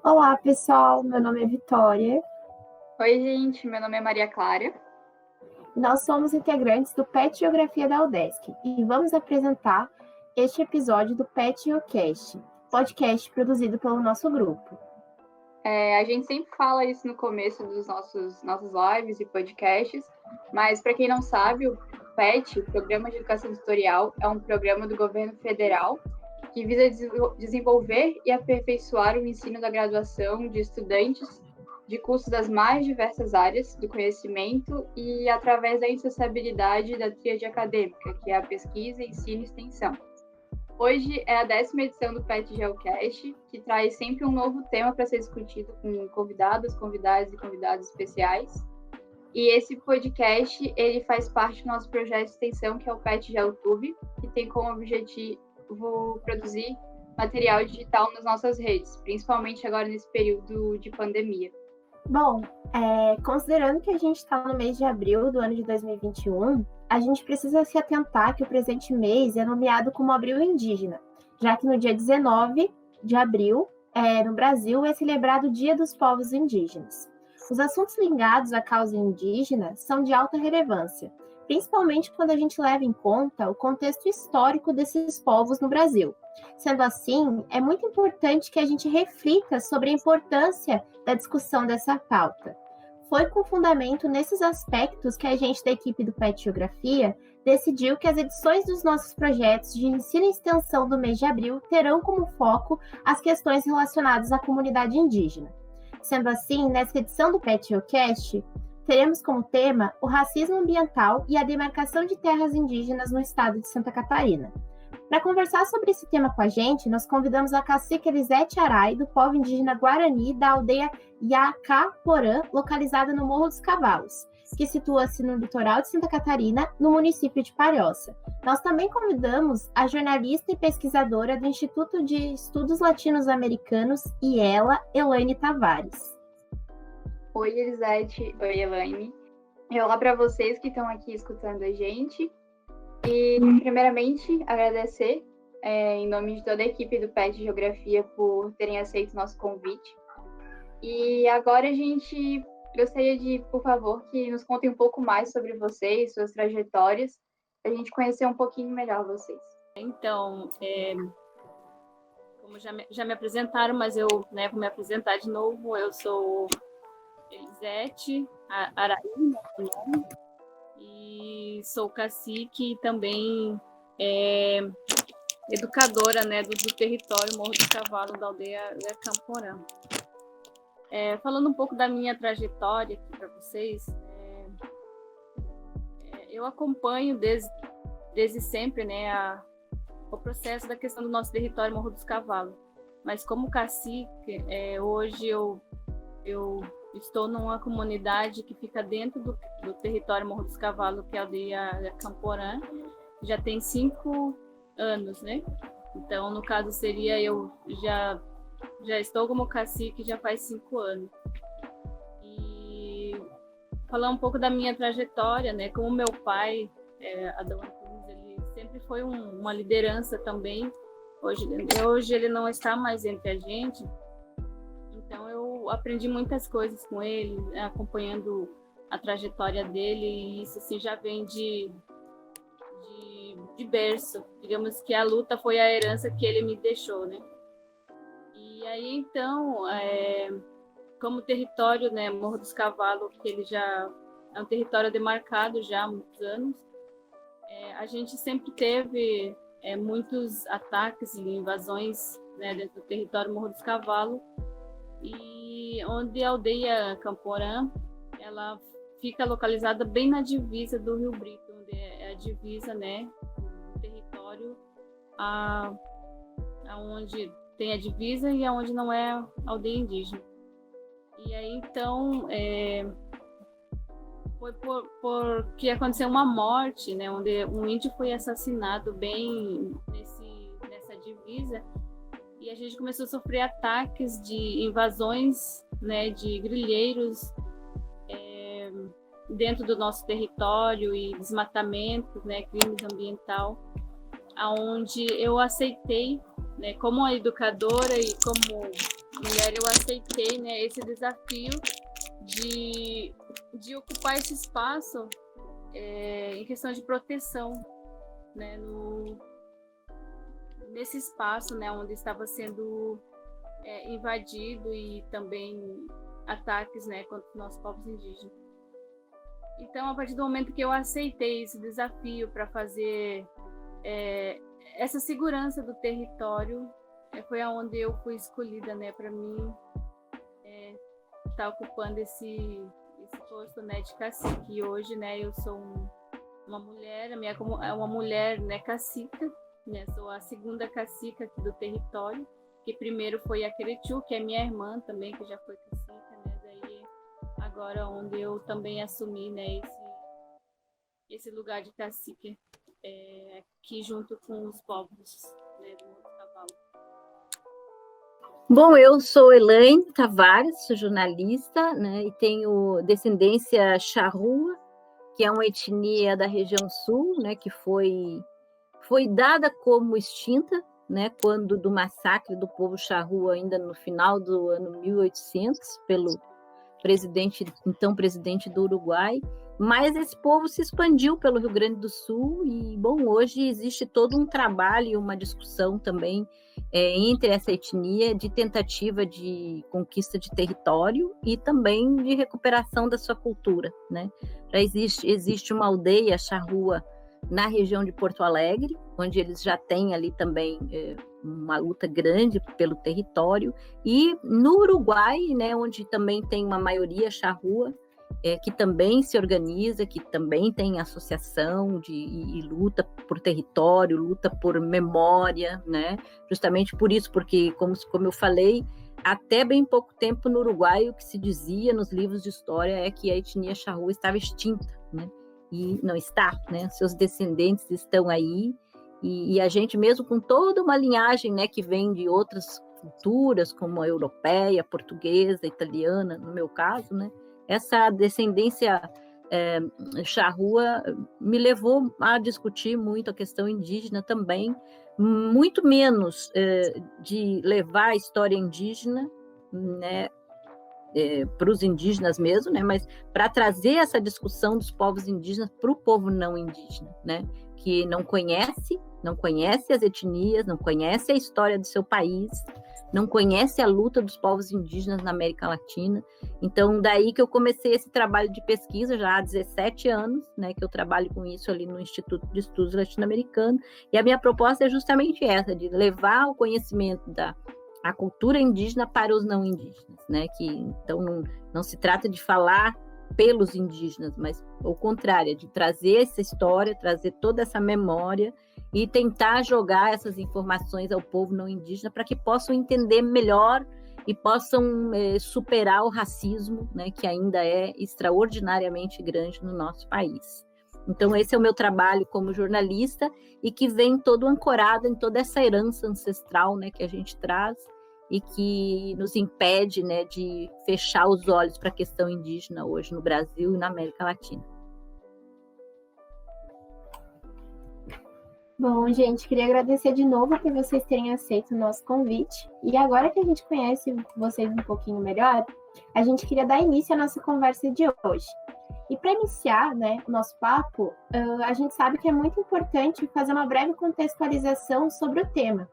Olá, pessoal. Meu nome é Vitória. Oi, gente. Meu nome é Maria Clara. Nós somos integrantes do PET Geografia da UDESC e vamos apresentar este episódio do PET Geocast, podcast produzido pelo nosso grupo. A gente sempre fala isso no começo dos nossos lives e podcasts, mas para quem não sabe, o PET, o Programa de Educação Tutorial, é um programa do governo federal que visa desenvolver e aperfeiçoar o ensino da graduação de estudantes de cursos das mais diversas áreas do conhecimento e através da insaciabilidade da tríade acadêmica, que é a pesquisa, ensino e extensão. Hoje é a 10ª edição do PET Geocast, que traz sempre um novo tema para ser discutido com convidados e convidados especiais. E esse podcast, ele faz parte do nosso projeto de extensão, que é o PET GeoTube, que tem como objetivo produzir material digital nas nossas redes, principalmente agora nesse período de pandemia. Bom, considerando que a gente está no mês de abril do ano de 2021, a gente precisa se atentar que o presente mês é nomeado como Abril Indígena, já que no dia 19 de abril, no Brasil, é celebrado o Dia dos Povos Indígenas. Os assuntos ligados à causa indígena são de alta relevância, principalmente quando a gente leva em conta o contexto histórico desses povos no Brasil. Sendo assim, é muito importante que a gente reflita sobre a importância da discussão dessa pauta. Foi com fundamento nesses aspectos que a gente da equipe do PET Geografia decidiu que as edições dos nossos projetos de ensino e extensão do mês de abril terão como foco as questões relacionadas à comunidade indígena. Sendo assim, nessa edição do PET Geocast, teremos como tema o racismo ambiental e a demarcação de terras indígenas no estado de Santa Catarina. Para conversar sobre esse tema com a gente, nós convidamos a cacique Elisete Arai, do povo indígena Guarani, da aldeia Iacaporã, localizada no Morro dos Cavalos, que situa-se no litoral de Santa Catarina, no município de Palhoça. Nós também convidamos a jornalista e pesquisadora do Instituto de Estudos Latino-Americanos, IELA, Elaine Tavares. Oi, Elisete. Oi, Elaine. Olá para vocês que estão aqui escutando a gente. E, primeiramente, agradecer, em nome de toda a equipe do PET Geografia, por terem aceito o nosso convite. E agora a gente gostaria de, por favor, que nos contem um pouco mais sobre vocês, suas trajetórias, para a gente conhecer um pouquinho melhor vocês. Então, como já me apresentaram, mas eu vou me apresentar de novo. Eu sou Elisete Arai, e sou cacique e também educadora, do território Morro do Cavalo, da aldeia Camporã. Falando um pouco da minha trajetória aqui para vocês, eu acompanho desde sempre, o processo da questão do nosso território Morro dos Cavalos. Mas como cacique, hoje eu estou numa comunidade que fica dentro do território Morro dos Cavalos, que é a aldeia Camporã, já tem 5 anos, né? Então, no caso, eu já estou como cacique já faz 5 anos. E falar um pouco da minha trajetória, como meu pai, Adão Antunes, ele sempre foi uma liderança também. Hoje ele não está mais entre a gente, então eu aprendi muitas coisas com ele, acompanhando a trajetória dele, e isso assim, já vem de berço. Digamos que a luta foi a herança que ele me deixou, né? E aí, então, como território, Morro dos Cavalos, que ele já é um território demarcado já há muitos anos, a gente sempre teve muitos ataques e invasões, dentro do território Morro dos Cavalos, e onde a aldeia Camporã, ela fica localizada bem na divisa do Rio Brito, onde é a divisa, do território aonde tem a divisa e aonde não é aldeia indígena. E aí, então, foi porque aconteceu uma morte, onde um índio foi assassinado bem nessa divisa, e a gente começou a sofrer ataques de invasões, de grileiros dentro do nosso território, e desmatamento, crimes ambiental, aonde eu aceitei, como educadora e como mulher, eu aceitei, né, esse desafio de ocupar esse espaço em questão de proteção, né, nesse espaço, né, onde estava sendo invadido e também ataques, né, contra os nossos povos indígenas. Então, a partir do momento que eu aceitei esse desafio para fazer essa segurança do território, foi aonde eu fui escolhida, né, para mim estar ocupando esse posto, né, de cacique. E hoje, né, eu sou uma mulher, uma mulher, né, cacica, né, sou a segunda cacica aqui do território, que primeiro foi a Querechu, que é minha irmã também, que já foi cacica, né, daí agora onde eu também assumi, né, esse lugar de cacique aqui junto com os povos, né, do Morro do Cavalo. Bom, eu sou Elaine Tavares, sou jornalista, né, e tenho descendência charrua, que é uma etnia da região sul, né, que foi dada como extinta, né, quando do massacre do povo charrua, ainda no final do ano 1800, pelo então presidente do Uruguai. Mas esse povo se expandiu pelo Rio Grande do Sul e, bom, hoje existe todo um trabalho e uma discussão também entre essa etnia de tentativa de conquista de território e também de recuperação da sua cultura, né? Já existe uma aldeia charrua na região de Porto Alegre, onde eles já têm ali também uma luta grande pelo território, e no Uruguai, né, onde também tem uma maioria charrua, que também se organiza, que também tem associação e luta por território, luta por memória, né? Justamente por isso, porque, como eu falei, até bem pouco tempo no Uruguai, o que se dizia nos livros de história é que a etnia charrua estava extinta, né? E não está, né? Seus descendentes estão aí, e a gente, mesmo com toda uma linhagem, né, que vem de outras culturas, como a europeia, portuguesa, italiana, no meu caso, né? Essa descendência charrua me levou a discutir muito a questão indígena também, muito menos de levar a história indígena, né, para os indígenas mesmo, né, mas para trazer essa discussão dos povos indígenas para o povo não indígena, né, que não conhece as etnias, não conhece a história do seu país, não conhece a luta dos povos indígenas na América Latina. Então, daí que eu comecei esse trabalho de pesquisa já há 17 anos, né, que eu trabalho com isso ali no Instituto de Estudos Latino-Americanos, e a minha proposta é justamente essa, de levar o conhecimento da cultura indígena para os não indígenas, né, que então não se trata de falar pelos indígenas, mas ao contrário, é de trazer essa história, trazer toda essa memória e tentar jogar essas informações ao povo não indígena para que possam entender melhor e possam superar o racismo, né, que ainda é extraordinariamente grande no nosso país. Então, esse é o meu trabalho como jornalista e que vem todo ancorado em toda essa herança ancestral, né, que a gente traz e que nos impede, né, de fechar os olhos para a questão indígena hoje no Brasil e na América Latina. Bom, gente, queria agradecer de novo por vocês terem aceito o nosso convite. E agora que a gente conhece vocês um pouquinho melhor, a gente queria dar início à nossa conversa de hoje. E para iniciar, né, o nosso papo, a gente sabe que é muito importante fazer uma breve contextualização sobre o tema.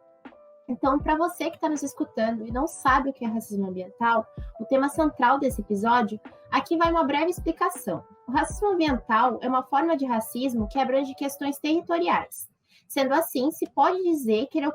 Então, para você que está nos escutando e não sabe o que é racismo ambiental, o tema central desse episódio, aqui vai uma breve explicação. O racismo ambiental é uma forma de racismo que abrange questões territoriais. Sendo assim, se pode dizer que ele é o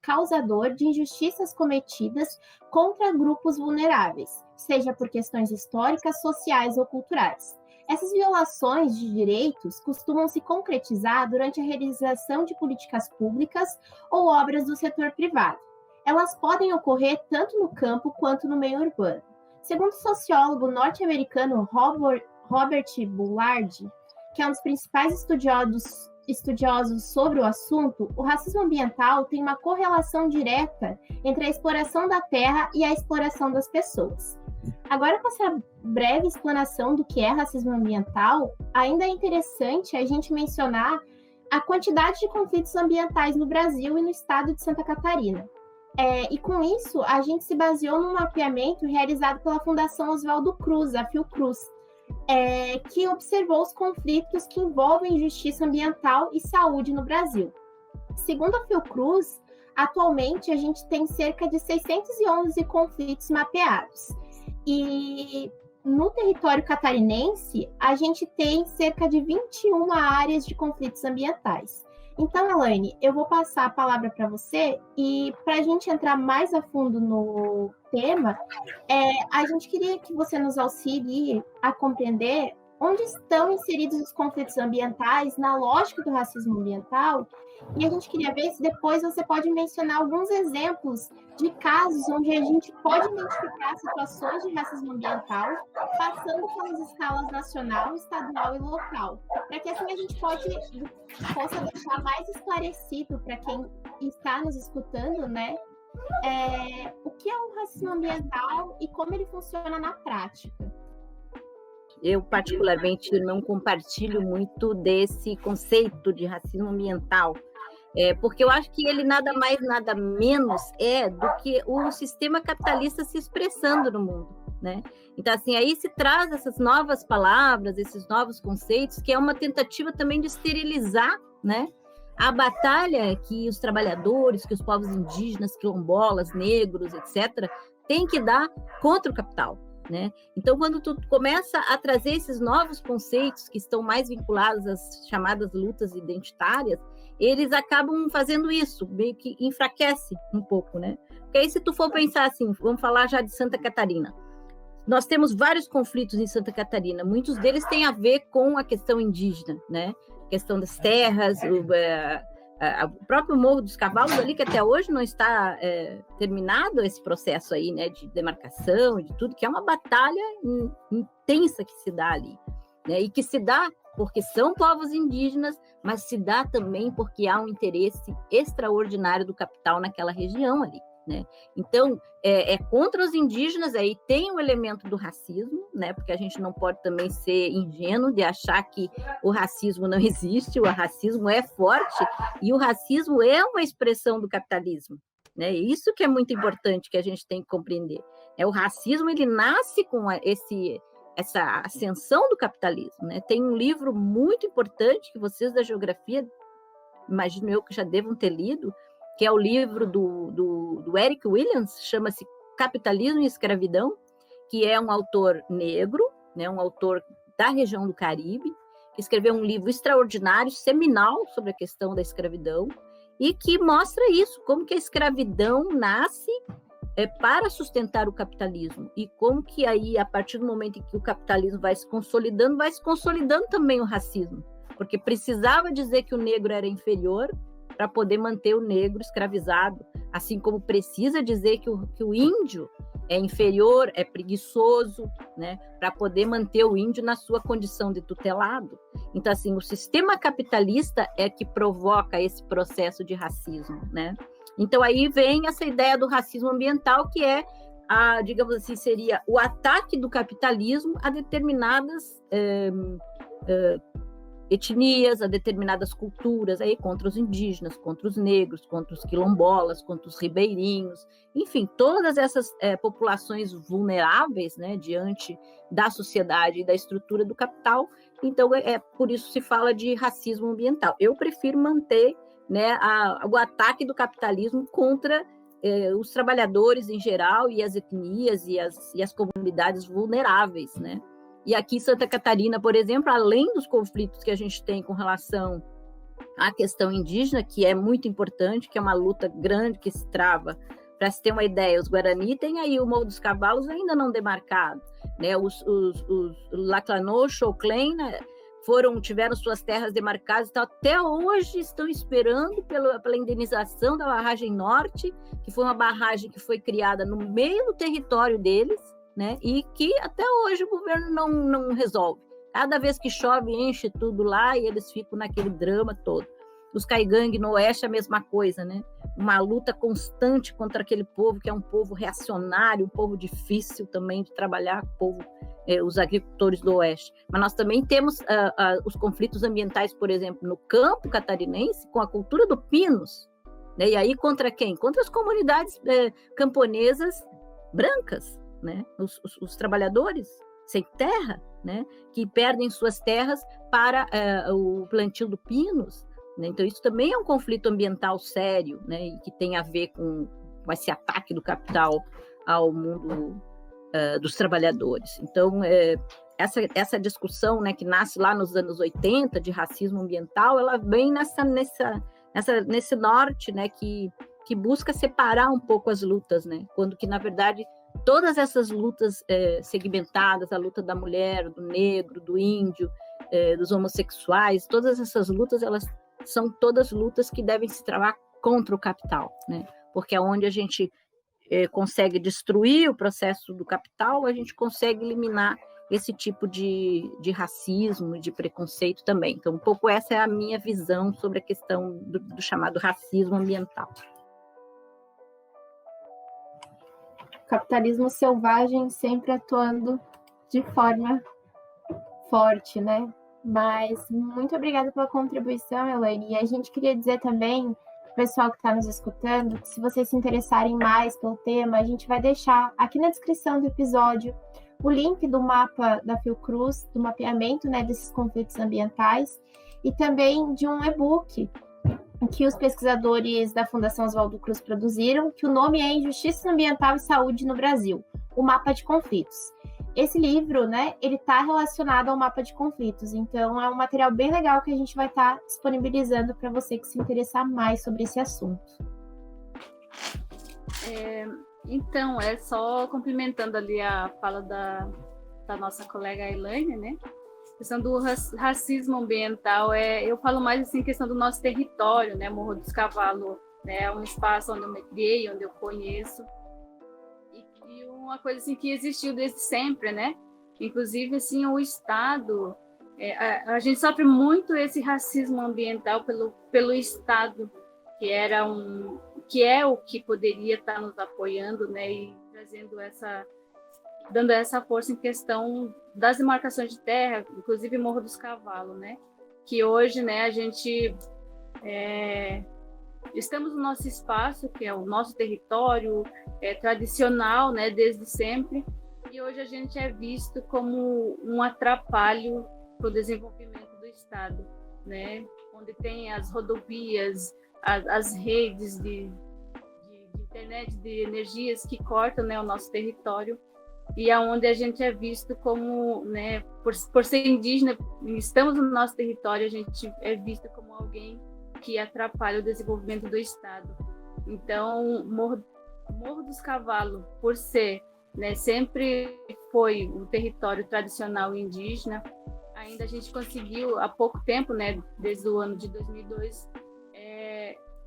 causador de injustiças cometidas contra grupos vulneráveis, seja por questões históricas, sociais ou culturais. Essas violações de direitos costumam se concretizar durante a realização de políticas públicas ou obras do setor privado. Elas podem ocorrer tanto no campo quanto no meio urbano. Segundo o sociólogo norte-americano Robert Bullard, que é um dos principais estudiosos sobre o assunto, o racismo ambiental tem uma correlação direta entre a exploração da terra e a exploração das pessoas. Agora, com essa breve explanação do que é racismo ambiental, ainda é interessante a gente mencionar a quantidade de conflitos ambientais no Brasil e no estado de Santa Catarina. E com isso, a gente se baseou num mapeamento realizado pela Fundação Oswaldo Cruz, a Fiocruz, que observou os conflitos que envolvem justiça ambiental e saúde no Brasil. Segundo a Fiocruz, atualmente a gente tem cerca de 611 conflitos mapeados. E no território catarinense, a gente tem cerca de 21 áreas de conflitos ambientais. Então, Elaine, eu vou passar a palavra para você e para a gente entrar mais a fundo no tema, a gente queria que você nos auxilie a compreender onde estão inseridos os conflitos ambientais na lógica do racismo ambiental, e a gente queria ver se depois você pode mencionar alguns exemplos de casos onde a gente pode identificar situações de racismo ambiental, passando pelas escalas nacional, estadual e local, para que assim a gente possa deixar mais esclarecido para quem está nos escutando, né, o que é o racismo ambiental e como ele funciona na prática. Eu, particularmente, não compartilho muito desse conceito de racismo ambiental, porque eu acho que ele nada mais, nada menos do que o sistema capitalista se expressando no mundo, né? Então, assim, aí se traz essas novas palavras, esses novos conceitos, que é uma tentativa também de esterilizar, né, a batalha que os trabalhadores, que os povos indígenas, quilombolas, negros, etc., têm que dar contra o capital. Né? Então, quando tu começa a trazer esses novos conceitos que estão mais vinculados às chamadas lutas identitárias, eles acabam fazendo isso, meio que enfraquece um pouco, né? Porque aí, se tu for pensar assim, vamos falar já de Santa Catarina. Nós temos vários conflitos em Santa Catarina, muitos deles têm a ver com a questão indígena, né? A questão das terras, o próprio Morro dos Cavalos ali, que até hoje não está terminado esse processo aí, né, de demarcação, de tudo, que é uma batalha intensa que se dá ali, né, e que se dá porque são povos indígenas, mas se dá também porque há um interesse extraordinário do capital naquela região ali, né? Então, é contra os indígenas, aí tem o elemento do racismo, né? Porque a gente não pode também ser ingênuo de achar que o racismo não existe, o racismo é forte, e o racismo é uma expressão do capitalismo, né? Isso que é muito importante, que a gente tem que compreender. O racismo, ele nasce com essa ascensão do capitalismo, né? Tem um livro muito importante que vocês da geografia, imagino eu que já devam ter lido, que é o livro do Eric Williams, chama-se Capitalismo e Escravidão, que é um autor negro, né, um autor da região do Caribe, que escreveu um livro extraordinário, seminal, sobre a questão da escravidão, e que mostra isso, como que a escravidão nasce para sustentar o capitalismo, e como que aí, a partir do momento em que o capitalismo vai se consolidando também o racismo, porque precisava dizer que o negro era inferior para poder manter o negro escravizado, assim como precisa dizer que o índio é inferior, é preguiçoso, né, para poder manter o índio na sua condição de tutelado. Então, assim, o sistema capitalista é que provoca esse processo de racismo, né? Então, aí vem essa ideia do racismo ambiental, que digamos assim, seria o ataque do capitalismo a determinadas etnias, a determinadas culturas, aí contra os indígenas, contra os negros, contra os quilombolas, contra os ribeirinhos, enfim, todas essas populações vulneráveis, né, diante da sociedade e da estrutura do capital. Então, por isso se fala de racismo ambiental. Eu prefiro manter, né, o ataque do capitalismo contra os trabalhadores em geral e as etnias e as comunidades vulneráveis, né? E aqui em Santa Catarina, por exemplo, além dos conflitos que a gente tem com relação à questão indígena, que é muito importante, que é uma luta grande que se trava, para se ter uma ideia, os Guarani têm aí o Morro dos Cavalos ainda não demarcado, né? Os Laclanô, Choclen, né, tiveram suas terras demarcadas, então até hoje estão esperando pela indenização da barragem norte, que foi uma barragem que foi criada no meio do território deles, né? E que até hoje o governo não resolve. Cada vez que chove, enche tudo lá e eles ficam naquele drama todo. Os Caigangue no oeste, a mesma coisa, né? Uma luta constante contra aquele povo, que é um povo reacionário, um povo difícil também de trabalhar, os agricultores do oeste. Mas nós também temos os conflitos ambientais, por exemplo, no campo catarinense, com a cultura do Pinos, né? E aí contra quem? Contra as comunidades camponesas brancas, né? Os trabalhadores sem terra, né? Que perdem suas terras para o plantio do pinos, né? Então isso também é um conflito ambiental sério, né? E que tem a ver com esse ataque do capital ao mundo dos trabalhadores. Então essa discussão, né, que nasce lá nos anos 80 de racismo ambiental, ela vem nesse norte, né, que busca separar um pouco as lutas, né, quando que na verdade todas essas lutas segmentadas, a luta da mulher, do negro, do índio, dos homossexuais, todas essas lutas, elas são todas lutas que devem se travar contra o capital, né, porque é onde a gente consegue destruir o processo do capital, a gente consegue eliminar esse tipo de racismo, de preconceito também. Então, um pouco essa é a minha visão sobre a questão do chamado racismo ambiental. Capitalismo selvagem sempre atuando de forma forte, né? Mas muito obrigada pela contribuição, Elaine. E a gente queria dizer também, pessoal que está nos escutando, que se vocês se interessarem mais pelo tema, a gente vai deixar aqui na descrição do episódio o link do mapa da Fiocruz, do mapeamento, né, desses conflitos ambientais, e também de um e-book que os pesquisadores da Fundação Oswaldo Cruz produziram, que o nome é Injustiça Ambiental e Saúde no Brasil, o Mapa de Conflitos. Esse livro, né, ele está relacionado ao mapa de conflitos, então é um material bem legal que a gente vai estar disponibilizando para você que se interessar mais sobre esse assunto. Então, só complementando ali a fala da nossa colega Elaine, né? A questão do racismo ambiental, eu falo mais assim, questão do nosso território, né? Morro dos Cavalos, né? É um espaço onde eu me criei, onde eu conheço. E uma coisa assim que existiu desde sempre, né? Inclusive, assim, o Estado, a gente sofre muito esse racismo ambiental pelo Estado, que é o que poderia estar nos apoiando, né, e dando essa força em questão das demarcações de terra, inclusive Morro dos Cavalos, né, que hoje, né, a gente estamos no nosso espaço, que é o nosso território tradicional, né, desde sempre, e hoje a gente é visto como um atrapalho para o desenvolvimento do Estado, né, onde tem as rodovias, as redes de internet, de energias que cortam, né, o nosso território, e aonde a gente é visto como, né, por ser indígena, estamos no nosso território, a gente é visto como alguém que atrapalha o desenvolvimento do Estado. Então, Morro dos Cavalos, por ser, né, sempre foi um território tradicional indígena, ainda a gente conseguiu, há pouco tempo, né, desde o ano de 2002,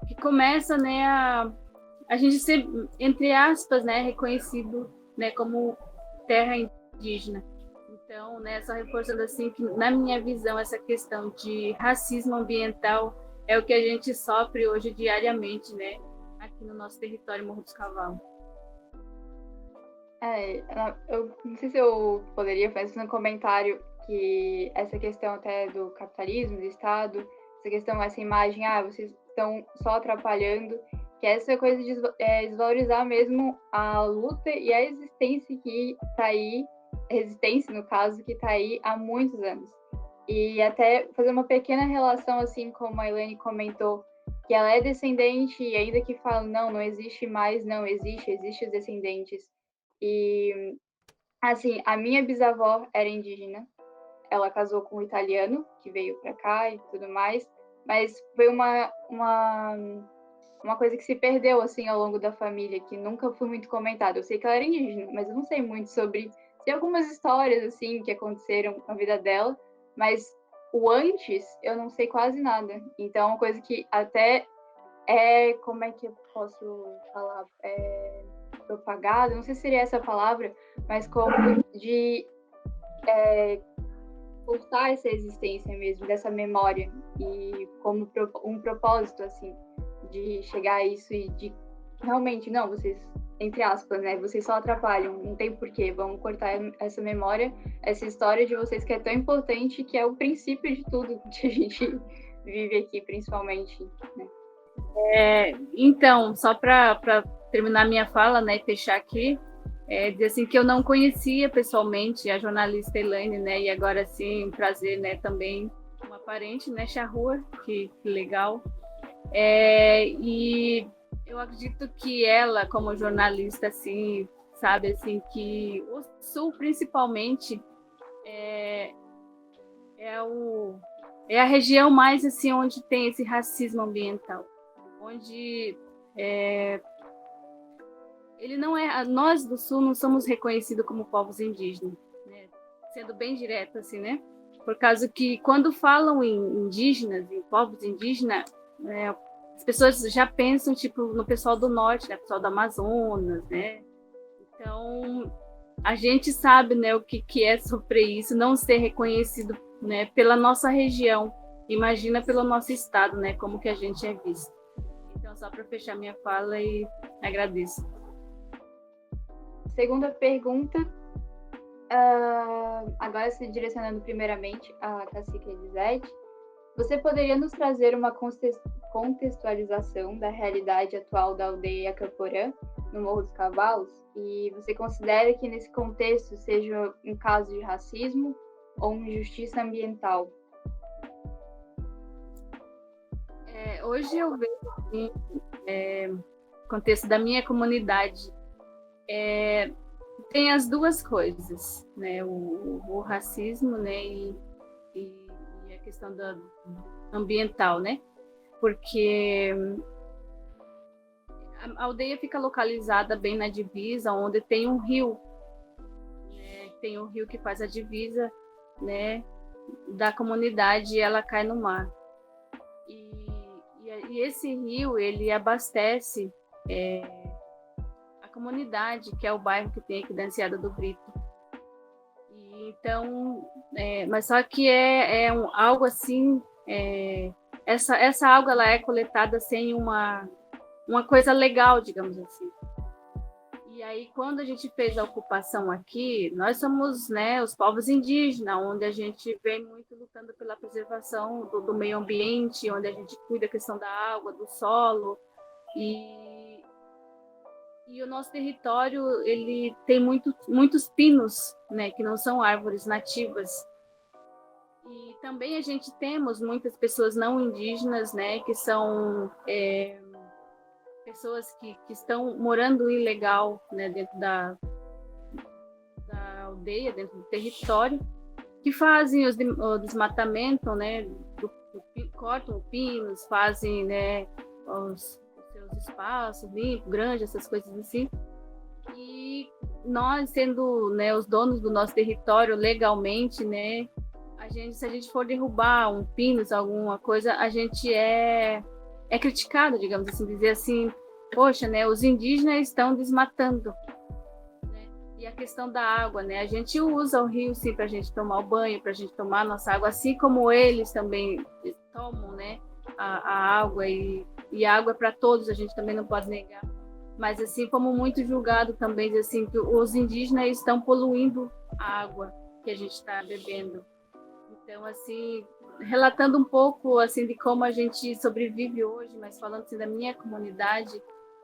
que começa, né, a gente ser, entre aspas, né, reconhecido, né, como terra indígena. Então, né, só reforçando assim que, na minha visão, essa questão de racismo ambiental é o que a gente sofre hoje diariamente, né, aqui no nosso território Morro dos Cavalos. Eu não sei se eu poderia fazer um comentário que essa questão até do capitalismo, do Estado, essa questão, essa imagem, vocês estão só atrapalhando, que essa coisa de desvalorizar mesmo a luta e a existência que está aí, resistência, no caso, que está aí há muitos anos. E até fazer uma pequena relação, assim, como a Elaine comentou, que ela é descendente e ainda que fala, não existe mais, não existe os descendentes. E, assim, a minha bisavó era indígena, ela casou com um italiano, que veio para cá e tudo mais, mas foi uma coisa que se perdeu, assim, ao longo da família, que nunca foi muito comentada. Eu sei que ela era indígena, mas eu não sei muito sobre... Tem algumas histórias, assim, que aconteceram na vida dela, mas o antes, eu não sei quase nada. Então, é uma coisa que até como é que eu posso falar? Propagada, não sei se seria essa a palavra, mas como de cortar essa existência mesmo, dessa memória, e como um propósito, assim, de chegar a isso e de realmente, não, vocês, entre aspas, né, vocês só atrapalham, não tem porquê, vamos cortar essa memória, essa história de vocês que é tão importante, que é o princípio de tudo que a gente vive aqui, principalmente, né. Então, só para terminar minha fala, né, e fechar aqui, dizer assim que eu não conhecia pessoalmente a jornalista Elaine, né, e agora sim, um prazer, né, também uma parente, né, Charrua, que legal. E eu acredito que ela, como jornalista, assim, sabe, assim, que o Sul, principalmente, é a região mais, assim, onde tem esse racismo ambiental, onde ele não nós do Sul não somos reconhecidos como povos indígenas, né? Sendo bem direto, assim, né? Por causa que, quando falam em indígenas, em povos indígenas, né, as pessoas já pensam, tipo, no pessoal do norte, né, pessoal do Amazonas, né? Então, a gente sabe, né, o que é sofrer isso, não ser reconhecido, né, pela nossa região. Imagina pelo nosso estado, né, como que a gente é visto. Então, só para fechar minha fala, e agradeço. Segunda pergunta, agora se direcionando primeiramente à cacique Elisete, você poderia nos trazer uma contextualização da realidade atual da aldeia Camporã, no Morro dos Cavalos? E você considera que nesse contexto seja um caso de racismo ou uma injustiça ambiental? Hoje eu vejo, assim, contexto da minha comunidade, tem as duas coisas, né? O racismo, né? E a questão ambiental, né? Porque a aldeia fica localizada bem na divisa, onde tem um rio, né? Tem um rio que faz a divisa, né, da comunidade, e ela cai no mar. E esse rio, ele abastece a comunidade, que é o bairro que tem aqui da Enseada do Brito. E então, mas só que algo assim, essa água, ela é coletada sem uma coisa legal, digamos assim. E aí, quando a gente fez a ocupação aqui, nós somos, né, os povos indígenas, onde a gente vem muito lutando pela preservação do meio ambiente, onde a gente cuida da questão da água, do solo. E o nosso território, ele tem muitos pinos, né, que não são árvores nativas. E também a gente temos muitas pessoas não indígenas, né, que são pessoas que estão morando ilegal, né, dentro da aldeia, dentro do território, que fazem o desmatamento, né, cortam pinos, fazem, né, os seus espaços limpos, granjas, essas coisas assim. E nós, sendo, né, os donos do nosso território legalmente, né, se a gente for derrubar um pinos, alguma coisa, a gente é criticado, digamos assim, dizer assim, poxa, né, os indígenas estão desmatando, né? E a questão da água, né, a gente usa o rio, sim, para a gente tomar o banho, para a gente tomar a nossa água, assim como eles também tomam, né, a água, e a água é para todos, a gente também não pode negar. Mas, assim, como muito julgado também, assim, que os indígenas estão poluindo a água que a gente está bebendo. Então, assim, relatando um pouco, assim, de como a gente sobrevive hoje, mas falando, assim, da minha comunidade,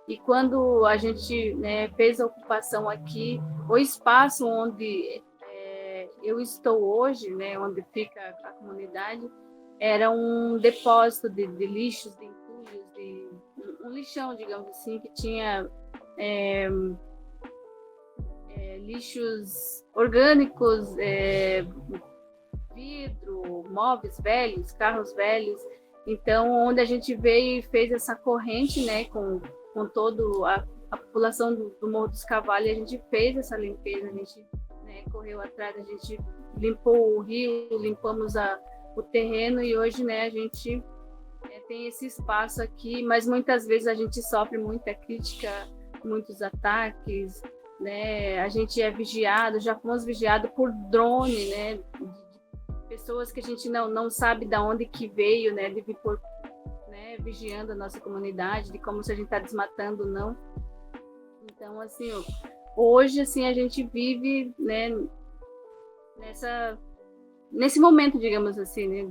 e quando a gente, né, fez a ocupação aqui, o espaço onde eu estou hoje, né, onde fica a comunidade, era um depósito de lixos, de entulhos, um lixão, digamos assim, que tinha lixos orgânicos, vidro, móveis velhos, carros velhos. Então, onde a gente veio e fez essa corrente, né, com toda a população do Morro dos Cavalos, e a gente fez essa limpeza, a gente, né, correu atrás, a gente limpou o rio, limpamos o terreno, e hoje, né, a gente tem esse espaço aqui, mas muitas vezes a gente sofre muita crítica, muitos ataques, né, a gente é vigiado, já fomos vigiados por drone, né, pessoas que a gente não sabe de onde que veio, né, de vir por, né, vigiando a nossa comunidade, de como se a gente está desmatando ou não. Então, assim, hoje, assim, a gente vive, né, nesse momento, digamos assim, né,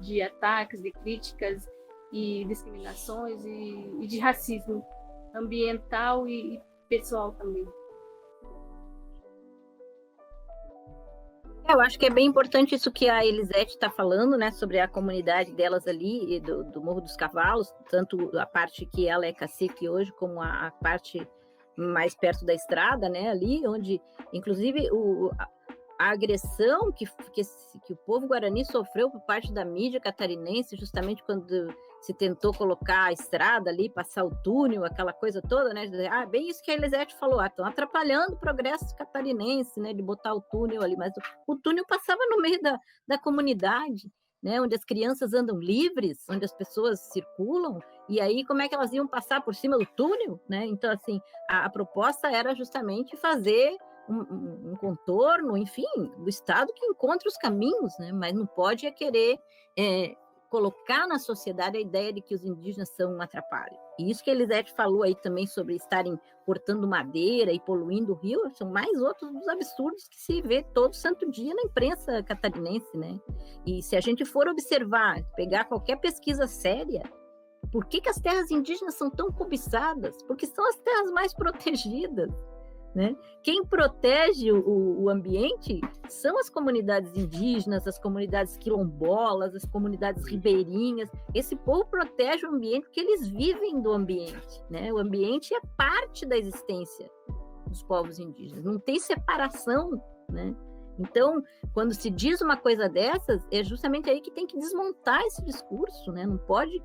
de ataques, de críticas, e discriminações e de racismo ambiental e pessoal também. Eu acho que é bem importante isso que a Elisete está falando, né, sobre a comunidade delas ali, do Morro dos Cavalos, tanto a parte que ela é cacique hoje, como a parte mais perto da estrada, né, ali, onde, inclusive, a agressão que o povo guarani sofreu por parte da mídia catarinense, justamente quando se tentou colocar a estrada ali, passar o túnel, aquela coisa toda, né? Bem isso que a Elisete falou, estão atrapalhando o progresso catarinense, né? De botar o túnel ali, mas o túnel passava no meio da comunidade, né? Onde as crianças andam livres, onde as pessoas circulam, e aí como é que elas iam passar por cima do túnel, né? Então, assim, a proposta era justamente fazer um contorno, enfim, o Estado que encontra os caminhos, né? Mas não pode querer colocar na sociedade a ideia de que os indígenas são um atrapalho. E isso que a Elisete falou aí também sobre estarem cortando madeira e poluindo o rio, são mais outros dos absurdos que se vê todo santo dia na imprensa catarinense, né? E se a gente for observar, pegar qualquer pesquisa séria, por que as terras indígenas são tão cobiçadas? Porque são as terras mais protegidas, né? Quem protege o ambiente são as comunidades indígenas, as comunidades quilombolas, as comunidades ribeirinhas. Esse povo protege o ambiente porque eles vivem do ambiente, né? O ambiente é parte da existência dos povos indígenas, não tem separação, né? Então, quando se diz uma coisa dessas, é justamente aí que tem que desmontar esse discurso, né? Não pode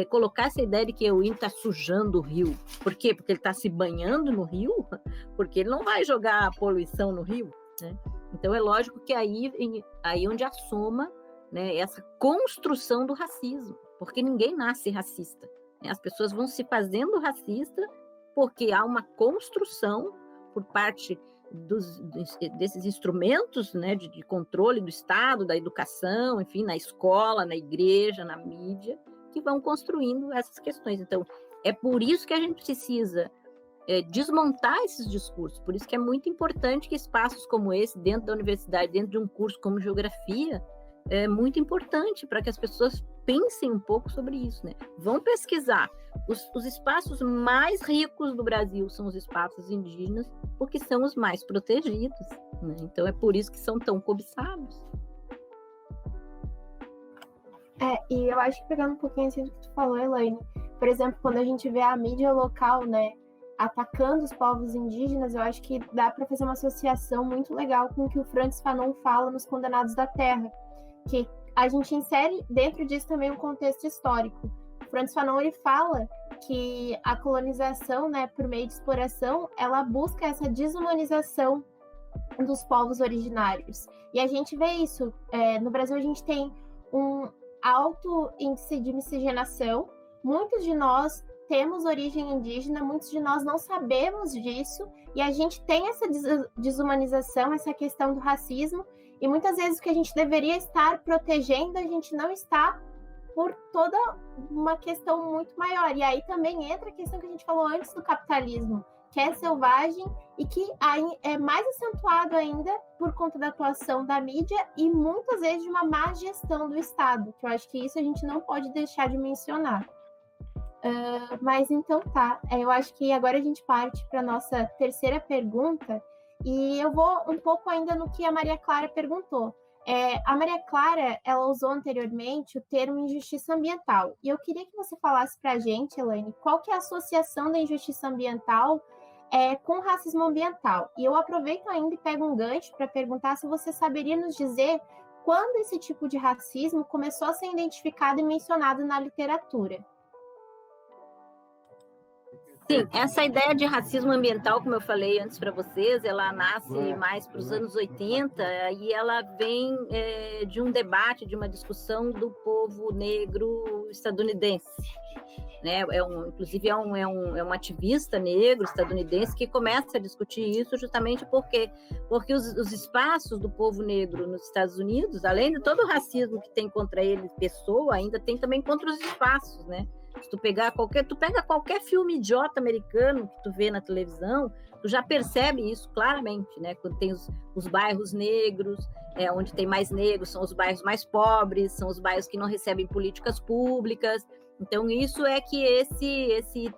colocar essa ideia de que o índio está sujando o rio. Por quê? Porque ele está se banhando no rio? Porque ele não vai jogar a poluição no rio, né? Então, é lógico que aí onde assoma, né, essa construção do racismo, porque ninguém nasce racista, né? As pessoas vão se fazendo racista porque há uma construção por parte desses instrumentos, né, de controle do Estado, da educação, enfim, na escola, na igreja, na mídia, que vão construindo essas questões. Então, é por isso que a gente precisa desmontar esses discursos, por isso que é muito importante que espaços como esse, dentro da universidade, dentro de um curso como geografia, é muito importante para que as pessoas pensem um pouco sobre isso, né? Vão pesquisar. Os espaços mais ricos do Brasil são os espaços indígenas, porque são os mais protegidos, né? Então é por isso que são tão cobiçados. E eu acho que pegando um pouquinho assim do que tu falou, Elaine, por exemplo, quando a gente vê a mídia local, né, atacando os povos indígenas, eu acho que dá para fazer uma associação muito legal com o que o Frantz Fanon fala nos Condenados da Terra, que a gente insere dentro disso também um contexto histórico. O Frantz Fanon, ele fala que a colonização, né, por meio de exploração, ela busca essa desumanização dos povos originários. E a gente vê isso. No Brasil, a gente tem um alto índice de miscigenação. Muitos de nós temos origem indígena, muitos de nós não sabemos disso, e a gente tem essa desumanização, essa questão do racismo, e muitas vezes o que a gente deveria estar protegendo, a gente não está, por toda uma questão muito maior. E aí também entra a questão que a gente falou antes do capitalismo, que é selvagem e que é mais acentuado ainda por conta da atuação da mídia e muitas vezes de uma má gestão do Estado, que eu acho que isso a gente não pode deixar de mencionar. Mas então tá, eu acho que agora a gente parte para a nossa terceira pergunta, e eu vou um pouco ainda no que a Maria Clara perguntou. A Maria Clara, ela usou anteriormente o termo injustiça ambiental, e eu queria que você falasse para a gente, Elaine, qual que é a associação da injustiça ambiental com racismo ambiental. E eu aproveito ainda e pego um gancho para perguntar se você saberia nos dizer quando esse tipo de racismo começou a ser identificado e mencionado na literatura. Sim, essa ideia de racismo ambiental, como eu falei antes para vocês, ela nasce mais para os anos 80 e ela vem de um debate, de uma discussão do povo negro estadunidense. Né? Inclusive, é um ativista negro estadunidense que começa a discutir isso justamente porque os espaços do povo negro nos Estados Unidos, além de todo o racismo que tem contra ele, pessoa, ainda tem também contra os espaços, né? Se tu pega qualquer filme idiota americano que tu vê na televisão, tu já percebe isso claramente, né? Quando tem os bairros negros, onde tem mais negros, são os bairros mais pobres, são os bairros que não recebem políticas públicas. Então, isso é que esse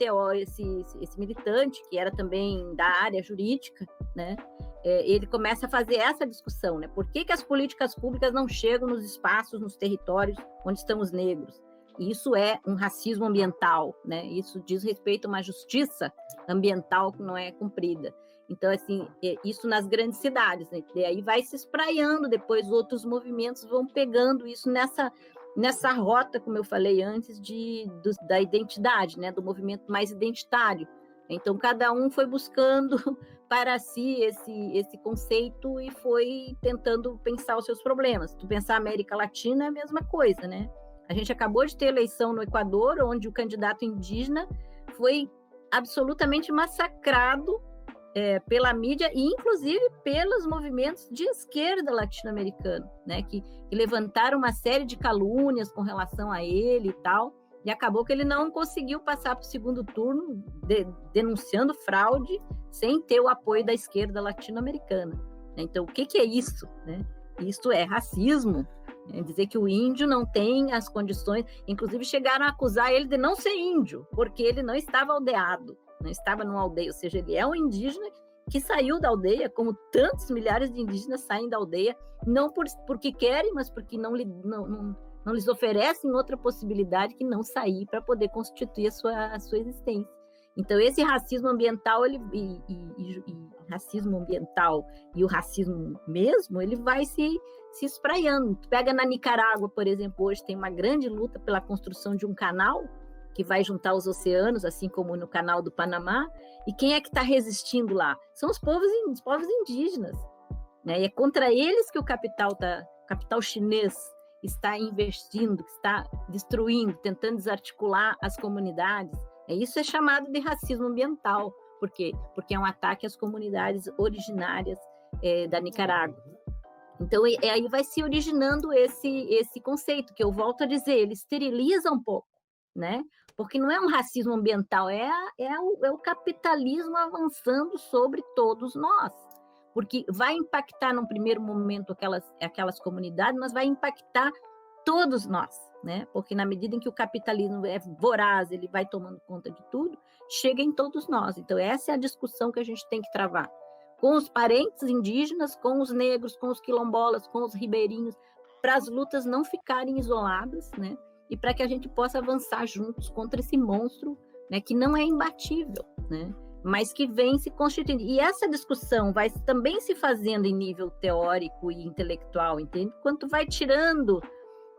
militante, que era também da área jurídica, né, ele começa a fazer essa discussão, né? Por que as políticas públicas não chegam nos espaços, nos territórios onde estão os negros? Isso é um racismo ambiental, né? Isso diz respeito a uma justiça ambiental que não é cumprida. Então, assim, isso nas grandes cidades, né? E aí vai se espraiando, depois outros movimentos vão pegando isso nessa rota, como eu falei antes, da identidade, né? Do movimento mais identitário. Então, cada um foi buscando para si esse conceito e foi tentando pensar os seus problemas. Tu pensar a América Latina é a mesma coisa, né? A gente acabou de ter eleição no Equador, onde o candidato indígena foi absolutamente massacrado pela mídia e, inclusive, pelos movimentos de esquerda latino-americano, né? Que levantaram uma série de calúnias com relação a ele e tal, e acabou que ele não conseguiu passar para o segundo turno, denunciando fraude, sem ter o apoio da esquerda latino-americana. Então, o que é isso, né? Isso é racismo. Dizer que o índio não tem as condições, inclusive chegaram a acusar ele de não ser índio, porque ele não estava aldeado, não estava numa aldeia, ou seja, ele é um indígena que saiu da aldeia, como tantos milhares de indígenas saem da aldeia, não porque querem, mas porque não lhes oferecem outra possibilidade que não sair para poder constituir a sua existência. Então, esse racismo ambiental, racismo ambiental e o racismo mesmo, ele vai se espraiando. Tu pega na Nicarágua, por exemplo, hoje tem uma grande luta pela construção de um canal que vai juntar os oceanos, assim como no canal do Panamá, e quem é que está resistindo lá? São os povos indígenas, né? E é contra eles que o capital chinês está investindo, que está destruindo, tentando desarticular as comunidades. Isso é chamado de racismo ambiental. Por quê? Porque é um ataque às comunidades originárias da Nicarágua. Então, aí vai se originando esse conceito, que eu volto a dizer, ele esteriliza um pouco, né? Porque não é um racismo ambiental, é o capitalismo avançando sobre todos nós. Porque vai impactar, num primeiro momento, aquelas comunidades, mas vai impactar todos nós, né? Porque na medida em que o capitalismo é voraz, ele vai tomando conta de tudo, chega em todos nós. Então, essa é a discussão que a gente tem que travar. Com os parentes indígenas, com os negros, com os quilombolas, com os ribeirinhos, para as lutas não ficarem isoladas, né? E para que a gente possa avançar juntos contra esse monstro, né? Que não é imbatível, né? Mas que vem se constituindo. E essa discussão vai também se fazendo em nível teórico e intelectual, entende? Quanto vai tirando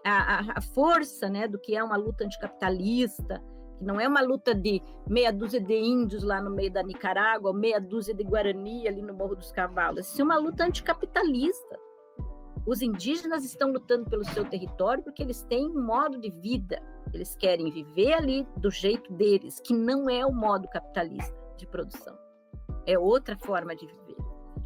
a força, né, do que é uma luta anticapitalista, que não é uma luta de meia dúzia de índios lá no meio da Nicarágua, ou meia dúzia de Guarani ali no Morro dos Cavalos. Isso é uma luta anticapitalista. Os indígenas estão lutando pelo seu território porque eles têm um modo de vida, eles querem viver ali do jeito deles, que não é o modo capitalista de produção, é outra forma de viver,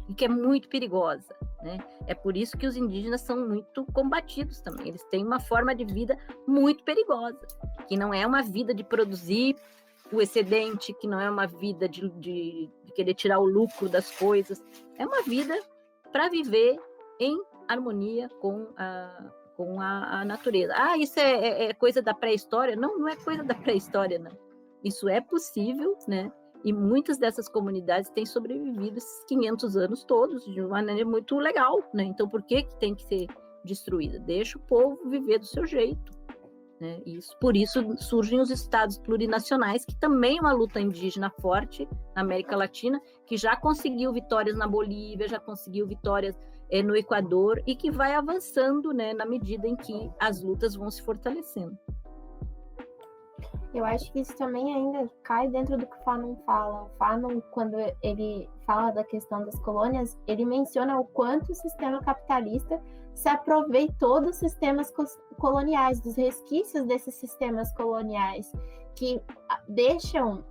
e que é muito perigosa, né? É por isso que os indígenas são muito combatidos também, eles têm uma forma de vida muito perigosa, que não é uma vida de produzir o excedente, que não é uma vida de querer tirar o lucro das coisas, é uma vida para viver em harmonia com a natureza. Isso é coisa da pré-história? Não, não é coisa da pré-história, não. Isso é possível, né? E muitas dessas comunidades têm sobrevivido esses 500 anos todos de uma maneira muito legal, né? Então, por que tem que ser destruída? Deixa o povo viver do seu jeito, né? Por isso surgem os estados plurinacionais, que também é uma luta indígena forte na América Latina, que já conseguiu vitórias na Bolívia, já conseguiu vitórias no Equador, e que vai avançando, né, na medida em que as lutas vão se fortalecendo. Eu acho que isso também ainda cai dentro do que o Fanon fala. O Fanon, quando ele fala da questão das colônias, ele menciona o quanto o sistema capitalista se aproveitou dos sistemas coloniais, dos resquícios desses sistemas coloniais, que deixam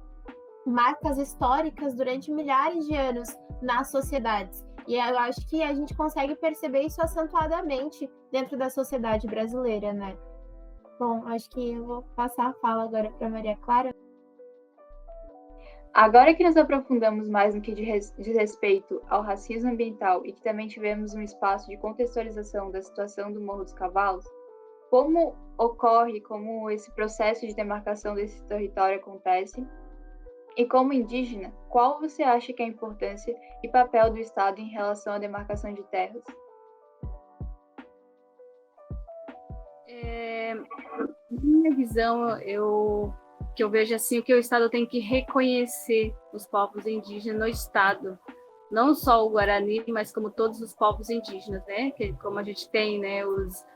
marcas históricas durante milhares de anos nas sociedades. E eu acho que a gente consegue perceber isso acentuadamente dentro da sociedade brasileira, né? Bom, acho que eu vou passar a fala agora para Maria Clara. Agora que nos aprofundamos mais no que diz respeito ao racismo ambiental e que também tivemos um espaço de contextualização da situação do Morro dos Cavalos, como ocorre, como esse processo de demarcação desse território acontece, e como indígena, qual você acha que é a importância e papel do Estado em relação à demarcação de terras? Minha visão, que eu vejo assim, que o Estado tem que reconhecer os povos indígenas no Estado, não só o Guarani, mas como todos os povos indígenas, né? Que, como a gente tem, né, os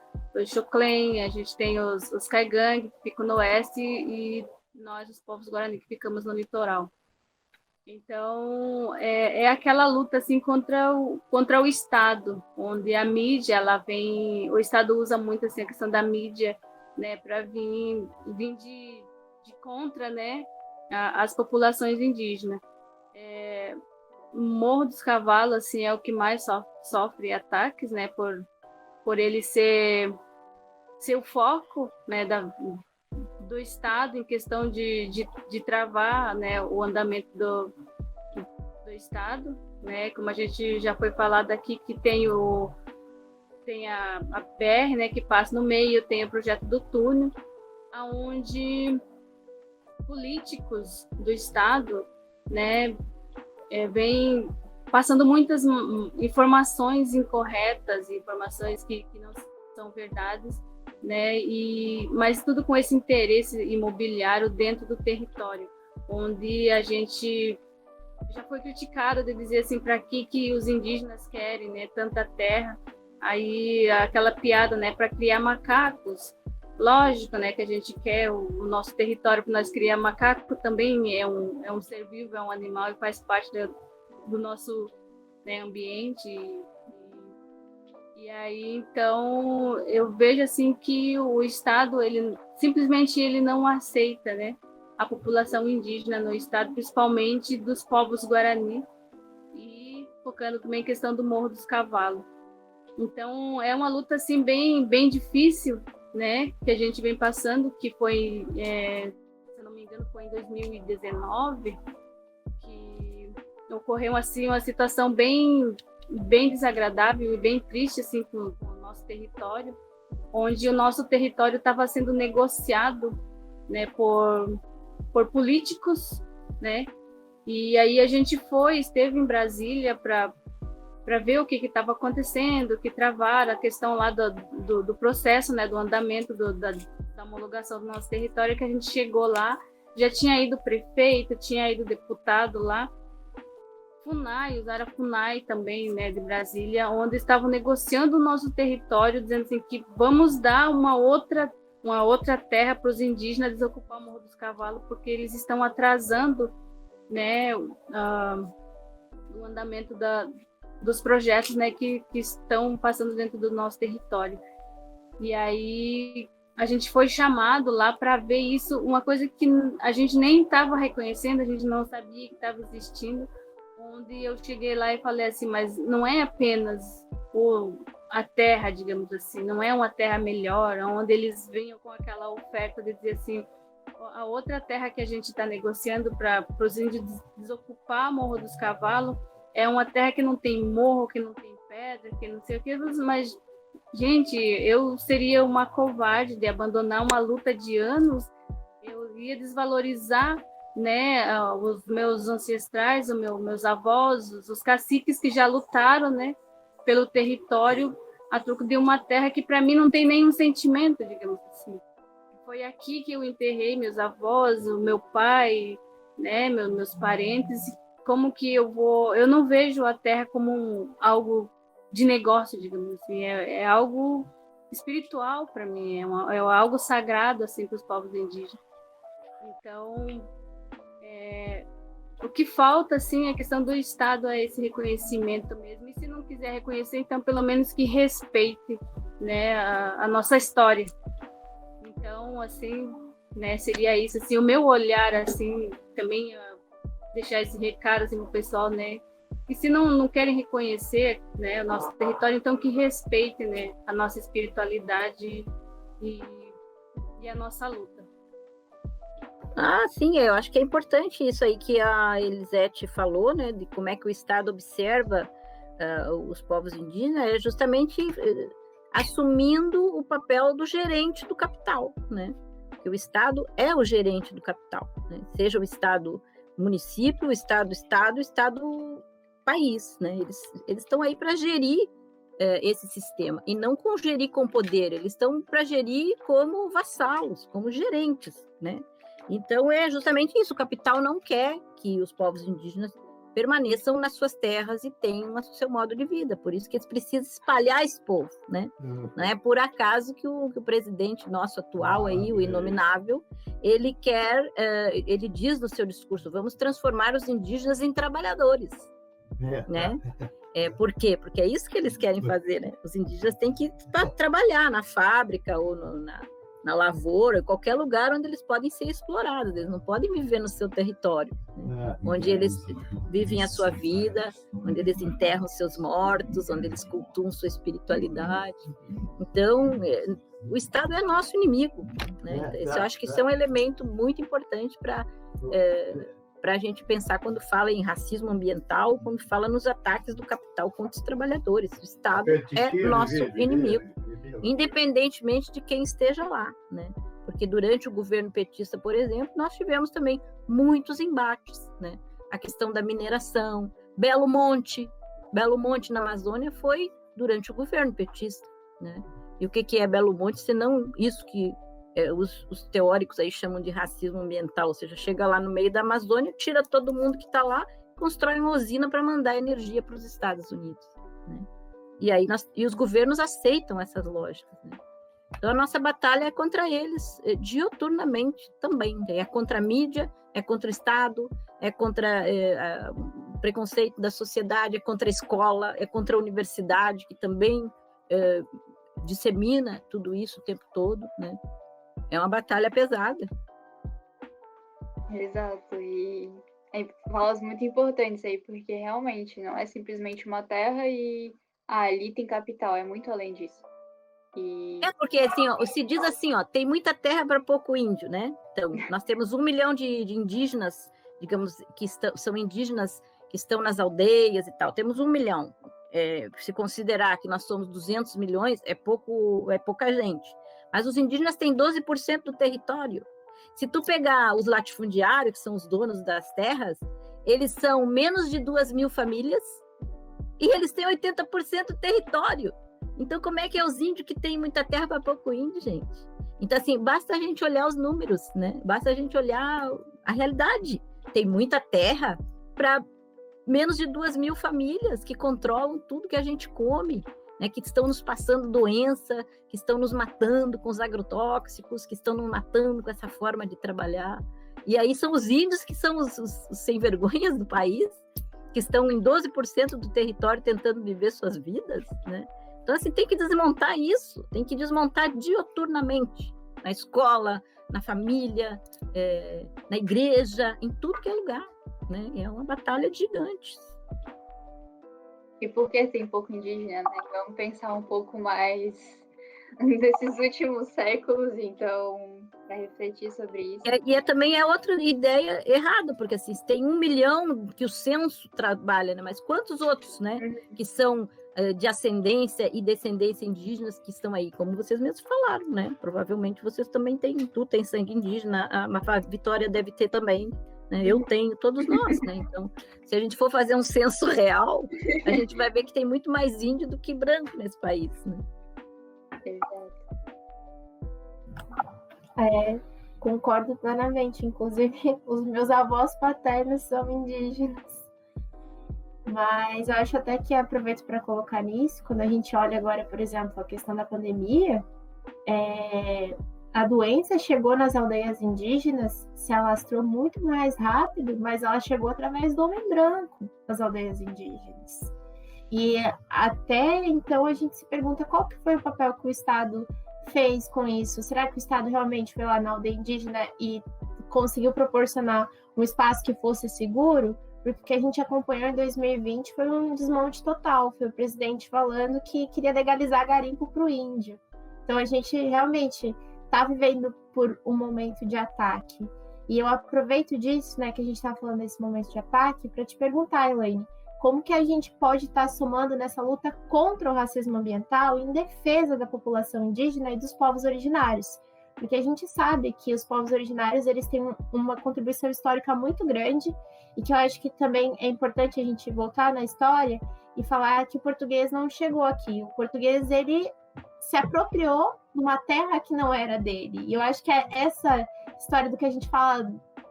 Xoclen, a gente tem os Caigangue, que ficam no oeste, e nós, os povos Guarani, que ficamos no litoral. Então, é aquela luta assim contra o Estado, onde a mídia, ela vem, o Estado usa muito assim a questão da mídia, né, para vir de contra, né, as populações indígenas. Morro dos Cavalos assim é o que mais sofre ataques, né, por ele ser o foco, né, do Estado em questão de travar, né, o andamento do Estado, né, como a gente já foi falado aqui, que tem a BR, né, que passa no meio, tem o projeto do túnel, onde políticos do Estado, né, vem passando muitas informações incorretas, informações que não são verdades, né? Mas tudo com esse interesse imobiliário dentro do território, onde a gente já foi criticado de dizer assim, para que os indígenas querem, né, tanta terra, aí aquela piada, né, para criar macacos. Lógico, né, que a gente quer o nosso território para nós criar macaco, também é um ser vivo, é um animal e faz parte do nosso, né, ambiente. E aí, então, eu vejo assim que o Estado, ele simplesmente não aceita, né, a população indígena no Estado, principalmente dos povos Guarani, e focando também em questão do Morro dos Cavalos. Então, é uma luta assim bem difícil, né, que a gente vem passando, que foi, se eu não me engano, foi em 2019, que ocorreu assim uma situação bem desagradável e bem triste assim com o nosso território, onde o nosso território estava sendo negociado, né, por políticos, né, e aí a gente esteve em Brasília para ver o que estava acontecendo, que travaram a questão lá do processo, né, do andamento da homologação do nosso território, que a gente chegou lá, já tinha ido prefeito, tinha ido deputado lá, FUNAI, usaram a FUNAI também, né, de Brasília, onde estavam negociando o nosso território, dizendo assim, que vamos dar uma outra terra para os indígenas desocupar o Morro dos Cavalos, porque eles estão atrasando, né, o andamento dos projetos, né, que estão passando dentro do nosso território. E aí a gente foi chamado lá para ver isso, uma coisa que a gente nem estava reconhecendo, a gente não sabia que estava existindo, onde eu cheguei lá e falei assim, mas não é apenas a terra, digamos assim, não é uma terra melhor, onde eles venham com aquela oferta de dizer assim, a outra terra que a gente está negociando para os índios desocupar Morro dos Cavalos é uma terra que não tem morro, que não tem pedra, que não sei o que, mas, gente, eu seria uma covarde de abandonar uma luta de anos, eu ia desvalorizar, né, os meus ancestrais, meus avós, os caciques que já lutaram, né, pelo território, a troco de uma terra que para mim não tem nenhum sentimento, digamos assim. Foi aqui que eu enterrei meus avós, o meu pai, né, meus parentes. Como que eu não vejo a terra como algo de negócio, digamos assim, é algo espiritual para mim, é algo sagrado assim para os povos indígenas. Então, o que falta assim é a questão do Estado, a esse reconhecimento mesmo, e se não quiser reconhecer, então pelo menos que respeite, né, a nossa história. Então, assim, né, seria isso, assim, o meu olhar, assim, também deixar esse recado, assim, pro pessoal, né, e se não querem reconhecer, né, o nosso território, então que respeitem, né, a nossa espiritualidade e a nossa luta. Sim, eu acho que é importante isso aí que a Elisete falou, né, de como é que o Estado observa os povos indígenas, é justamente assumindo o papel do gerente do capital, né? Porque o Estado é o gerente do capital, né? Seja o Estado município, o Estado país, né? Eles estão aí para gerir esse sistema, e não gerir com poder, eles estão para gerir como vassalos, como gerentes, né? Então é justamente isso, o capital não quer que os povos indígenas permaneçam nas suas terras e tenham o seu modo de vida, por isso que eles precisam espalhar esse povo, né? Não é por acaso que o presidente nosso atual aí, o inominável, ele diz no seu discurso, vamos transformar os indígenas em trabalhadores, né? Por quê? Porque é isso que eles querem fazer, né? Os indígenas têm que trabalhar na fábrica ou na lavoura, qualquer lugar onde eles podem ser explorados, eles não podem viver no seu território, né? Onde eles vivem a sua vida, onde eles enterram seus mortos, onde eles cultuam sua espiritualidade. Então, o Estado é nosso inimigo, né? Eu acho que isso é um elemento muito importante para a gente pensar quando fala em racismo ambiental, quando fala nos ataques do capital contra os trabalhadores. O Estado é nosso inimigo, independentemente de quem esteja lá, né? Porque durante o governo petista, por exemplo, nós tivemos também muitos embates, né? A questão da mineração, Belo Monte na Amazônia foi durante o governo petista, né? E o que é Belo Monte, senão isso que os teóricos aí chamam de racismo ambiental, ou seja, chega lá no meio da Amazônia, tira todo mundo que está lá, constrói uma usina para mandar energia para os Estados Unidos, né? E os governos aceitam essas lógicas, né? Então a nossa batalha é contra eles diuturnamente também, é contra a mídia, é contra o Estado, é contra o preconceito da sociedade, é contra a escola, é contra a universidade, que também dissemina tudo isso o tempo todo, né? É uma batalha pesada. Exato, e falas muito importantes aí, porque realmente não é simplesmente uma terra e ali tem capital, é muito além disso. Porque assim, se diz assim, tem muita terra para pouco índio, né? Então, nós temos 1 milhão de indígenas, digamos, são indígenas que estão nas aldeias e tal, temos 1 milhão. Se considerar que nós somos 200 milhões, é pouca gente. Mas os indígenas têm 12% do território. Se tu pegar os latifundiários, que são os donos das terras, eles são menos de 2.000 famílias e eles têm 80% do território. Então, como é que é os índios que têm muita terra para pouco índio, gente? Então, assim, basta a gente olhar os números, né? Basta a gente olhar a realidade. Tem muita terra para menos de 2.000 famílias que controlam tudo que a gente come, né, que estão nos passando doença, que estão nos matando com os agrotóxicos, que estão nos matando com essa forma de trabalhar. E aí são os índios que são os sem vergonhas do país, que estão em 12% do território tentando viver suas vidas, né? Então, assim, tem que desmontar isso, tem que desmontar diuturnamente, na escola, na família, na igreja, em tudo que é lugar, né? É uma batalha de gigantes. E por que tem pouco indígena, né? Vamos pensar um pouco mais desses últimos séculos, então, para refletir sobre isso. Também é outra ideia errada, porque assim, tem 1 milhão que o censo trabalha, né? Mas quantos outros, né? Que são de ascendência e descendência indígenas que estão aí, como vocês mesmos falaram, né? Provavelmente vocês também têm, tu tem sangue indígena, a Vitória deve ter também, né? Eu tenho, todos nós, né? Então, se a gente for fazer um censo real, a gente vai ver que tem muito mais índio do que branco nesse país, né? Concordo plenamente. Inclusive, os meus avós paternos são indígenas. Mas eu acho até que aproveito para colocar nisso, quando a gente olha agora, por exemplo, a questão da pandemia, a doença chegou nas aldeias indígenas, se alastrou muito mais rápido, mas ela chegou através do homem branco nas aldeias indígenas. E até então a gente se pergunta qual que foi o papel que o Estado fez com isso. Será que o Estado realmente foi lá na aldeia indígena e conseguiu proporcionar um espaço que fosse seguro? Porque o que a gente acompanhou em 2020 foi um desmonte total. Foi o presidente falando que queria legalizar garimpo para o índio. Então a gente realmente está vivendo por um momento de ataque. E eu aproveito disso, né, que a gente está falando desse momento de ataque, para te perguntar, Elaine, como que a gente pode estar somando nessa luta contra o racismo ambiental em defesa da população indígena e dos povos originários. Porque a gente sabe que os povos originários eles têm uma contribuição histórica muito grande e que eu acho que também é importante a gente voltar na história e falar que o português não chegou aqui. O português, ele se apropriou de uma terra que não era dele. E eu acho que essa história do que a gente fala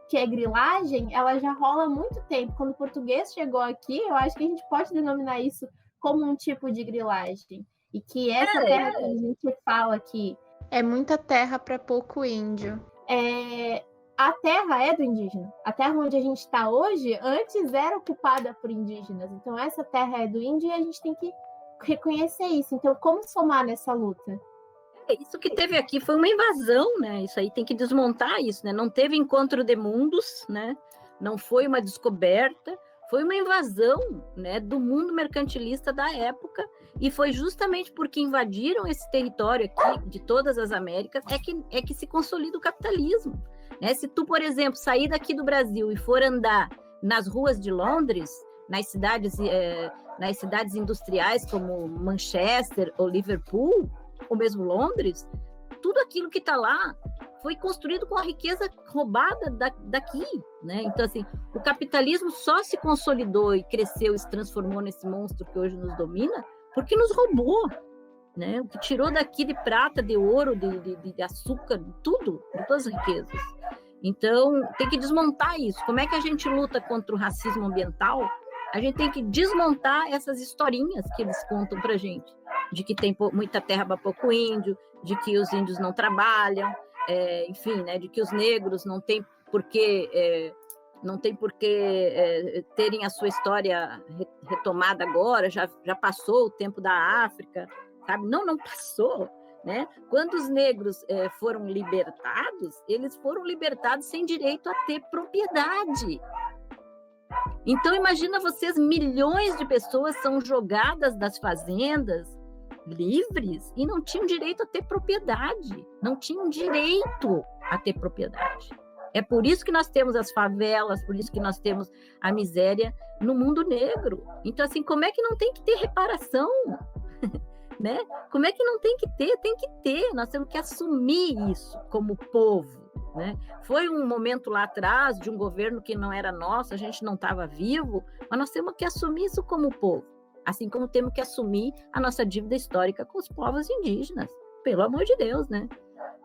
que é grilagem, ela já rola há muito tempo. Quando o português chegou aqui, eu acho que a gente pode denominar isso como um tipo de grilagem. E que essa terra que a gente fala aqui... É muita terra para pouco índio. A terra é do indígena. A terra onde a gente está hoje, antes era ocupada por indígenas. Então, essa terra é do índio e a gente tem que reconhecer isso. Então, como somar nessa luta? Isso que teve aqui foi uma invasão, né? Isso aí tem que desmontar isso, né? Não teve encontro de mundos, né? Não foi uma descoberta, foi uma invasão, né, do mundo mercantilista da época, e foi justamente porque invadiram esse território aqui de todas as Américas é que se consolida o capitalismo, né? Se tu, por exemplo, sair daqui do Brasil e for andar nas ruas de Londres, nas cidades industriais como Manchester ou Liverpool, ou mesmo Londres, tudo aquilo que está lá foi construído com a riqueza roubada daqui, né? Então, assim, o capitalismo só se consolidou e cresceu e se transformou nesse monstro que hoje nos domina porque nos roubou, né? O que tirou daqui de prata, de ouro, de açúcar, tudo, de todas as riquezas. Então, tem que desmontar isso. Como é que a gente luta contra o racismo ambiental? A gente tem que desmontar essas historinhas que eles contam pra gente, de que tem muita terra para pouco índio, de que os índios não trabalham, enfim, né, de que os negros não têm por que terem a sua história retomada agora, já passou o tempo da África, sabe? Não passou, né? Quando os negros foram libertados, eles foram libertados sem direito a ter propriedade. Então, imagina vocês, milhões de pessoas são jogadas das fazendas livres e não tinham direito a ter propriedade, não tinham direito a ter propriedade. É por isso que nós temos as favelas, por isso que nós temos a miséria no mundo negro. Então, assim, como é que não tem que ter reparação? Né? Como é que não tem que ter? Tem que ter, nós temos que assumir isso como povo. Né? Foi um momento lá atrás de um governo que não era nosso, a gente não estava vivo, mas nós temos que assumir isso como povo, assim como temos que assumir a nossa dívida histórica com os povos indígenas, pelo amor de Deus, né?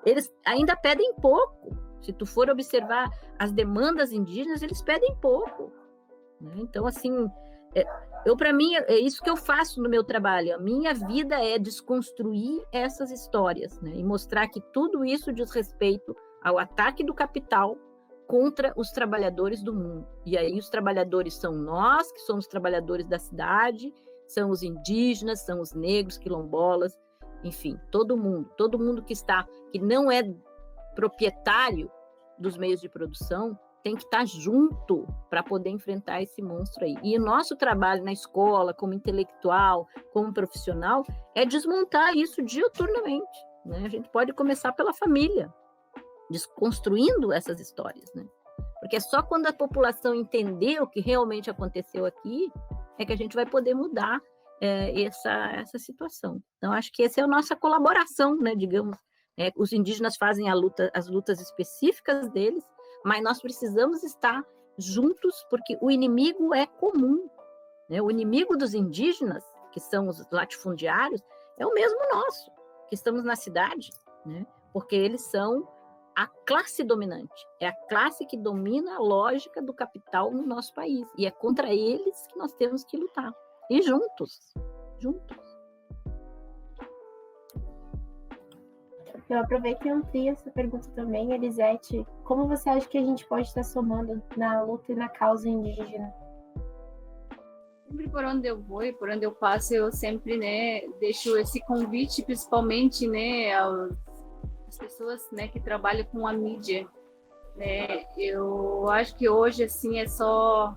Eles ainda pedem pouco. Se tu for observar as demandas indígenas, eles pedem pouco, né? Então, assim, para mim, é isso que eu faço no meu trabalho. A minha vida é desconstruir essas histórias, né? E mostrar que tudo isso diz respeito ao ataque do capital contra os trabalhadores do mundo. E aí os trabalhadores são nós, que somos trabalhadores da cidade, são os indígenas, são os negros, quilombolas, enfim, todo mundo que não é proprietário dos meios de produção, tem que estar junto para poder enfrentar esse monstro aí. E o nosso trabalho na escola, como intelectual, como profissional, é desmontar isso diuturnamente, né? A gente pode começar pela família, desconstruindo essas histórias, né? Porque é só quando a população entender o que realmente aconteceu aqui é que a gente vai poder mudar essa situação. Então, acho que essa é a nossa colaboração, né, digamos. Os indígenas fazem as lutas específicas deles, mas nós precisamos estar juntos, porque o inimigo é comum, né? O inimigo dos indígenas, que são os latifundiários, é o mesmo nosso, que estamos na cidade, né? Porque eles são a classe dominante, é a classe que domina a lógica do capital no nosso país, e é contra eles que nós temos que lutar, e juntos. Eu aproveito e amplio essa pergunta também, Elisete. Como você acha que a gente pode estar somando na luta e na causa indígena? Sempre por onde eu vou e por onde eu passo, eu sempre, né, deixo esse convite, principalmente, né, às pessoas, né, que trabalham com a mídia, né? Eu acho que hoje, assim, é só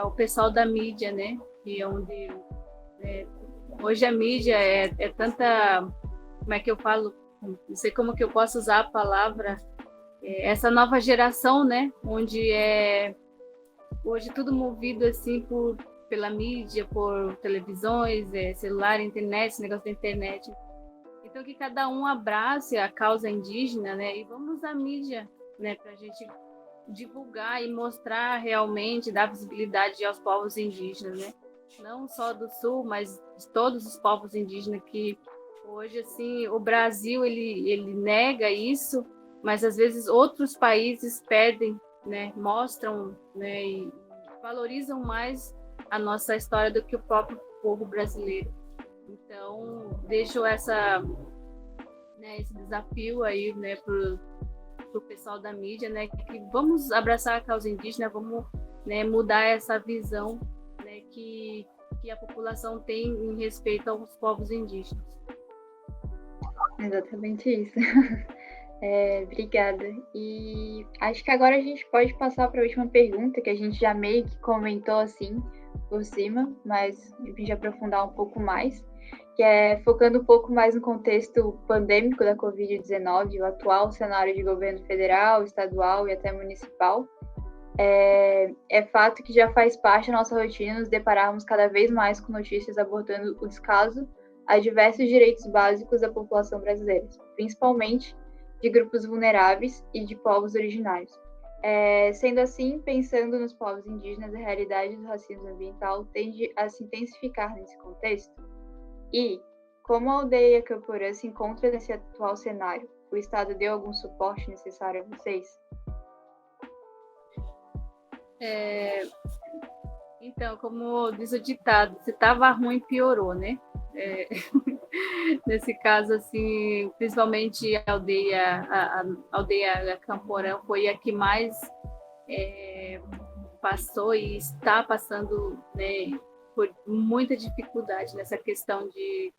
o pessoal da mídia, né, que é onde hoje a mídia é tanta, como é que eu falo, não sei como que eu posso usar a palavra, essa nova geração, né, onde hoje tudo movido assim por pela mídia, por televisões, celular, internet, esse negócio da internet. Então, que cada um abrace a causa indígena, né? E vamos usar a mídia, né? Para a gente divulgar e mostrar realmente, dar visibilidade aos povos indígenas, né? Não só do Sul, mas de todos os povos indígenas que hoje, assim, o Brasil, ele nega isso, mas às vezes outros países pedem, né? Mostram, né? E valorizam mais a nossa história do que o próprio povo brasileiro. Então, deixo esse desafio aí, né, para o pessoal da mídia, né, que vamos abraçar a causa indígena, vamos, né, mudar essa visão, né, que a população tem em respeito aos povos indígenas. Exatamente isso. Obrigada. E acho que agora a gente pode passar para a última pergunta, que a gente já meio que comentou assim por cima, mas a gente aprofundar um pouco mais, que é focando um pouco mais no contexto pandêmico da Covid-19, o atual cenário de governo federal, estadual e até municipal. É fato que já faz parte da nossa rotina nos depararmos cada vez mais com notícias abordando o descaso a diversos direitos básicos da população brasileira, principalmente de grupos vulneráveis e de povos originários. Sendo assim, pensando nos povos indígenas, a realidade do racismo ambiental tende a se intensificar nesse contexto. E, como a aldeia Camporã se encontra nesse atual cenário, o Estado deu algum suporte necessário a vocês? Então, como diz o ditado, se estava ruim, piorou, né? Nesse caso, assim, principalmente a aldeia Camporã foi a que mais passou e está passando, né, por muita dificuldade nessa questão de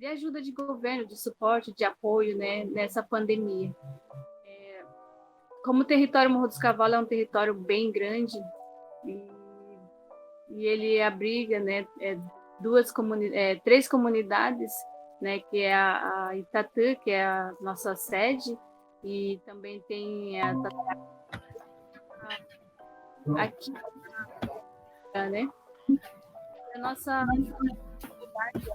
ajuda de governo, de suporte, de apoio, né, nessa pandemia. Como o território Morro dos Cavalos é um território bem grande e ele abriga, né, três comunidades, né, que é a Itatã, que é a nossa sede, e também tem aqui, né? A nossa cidade,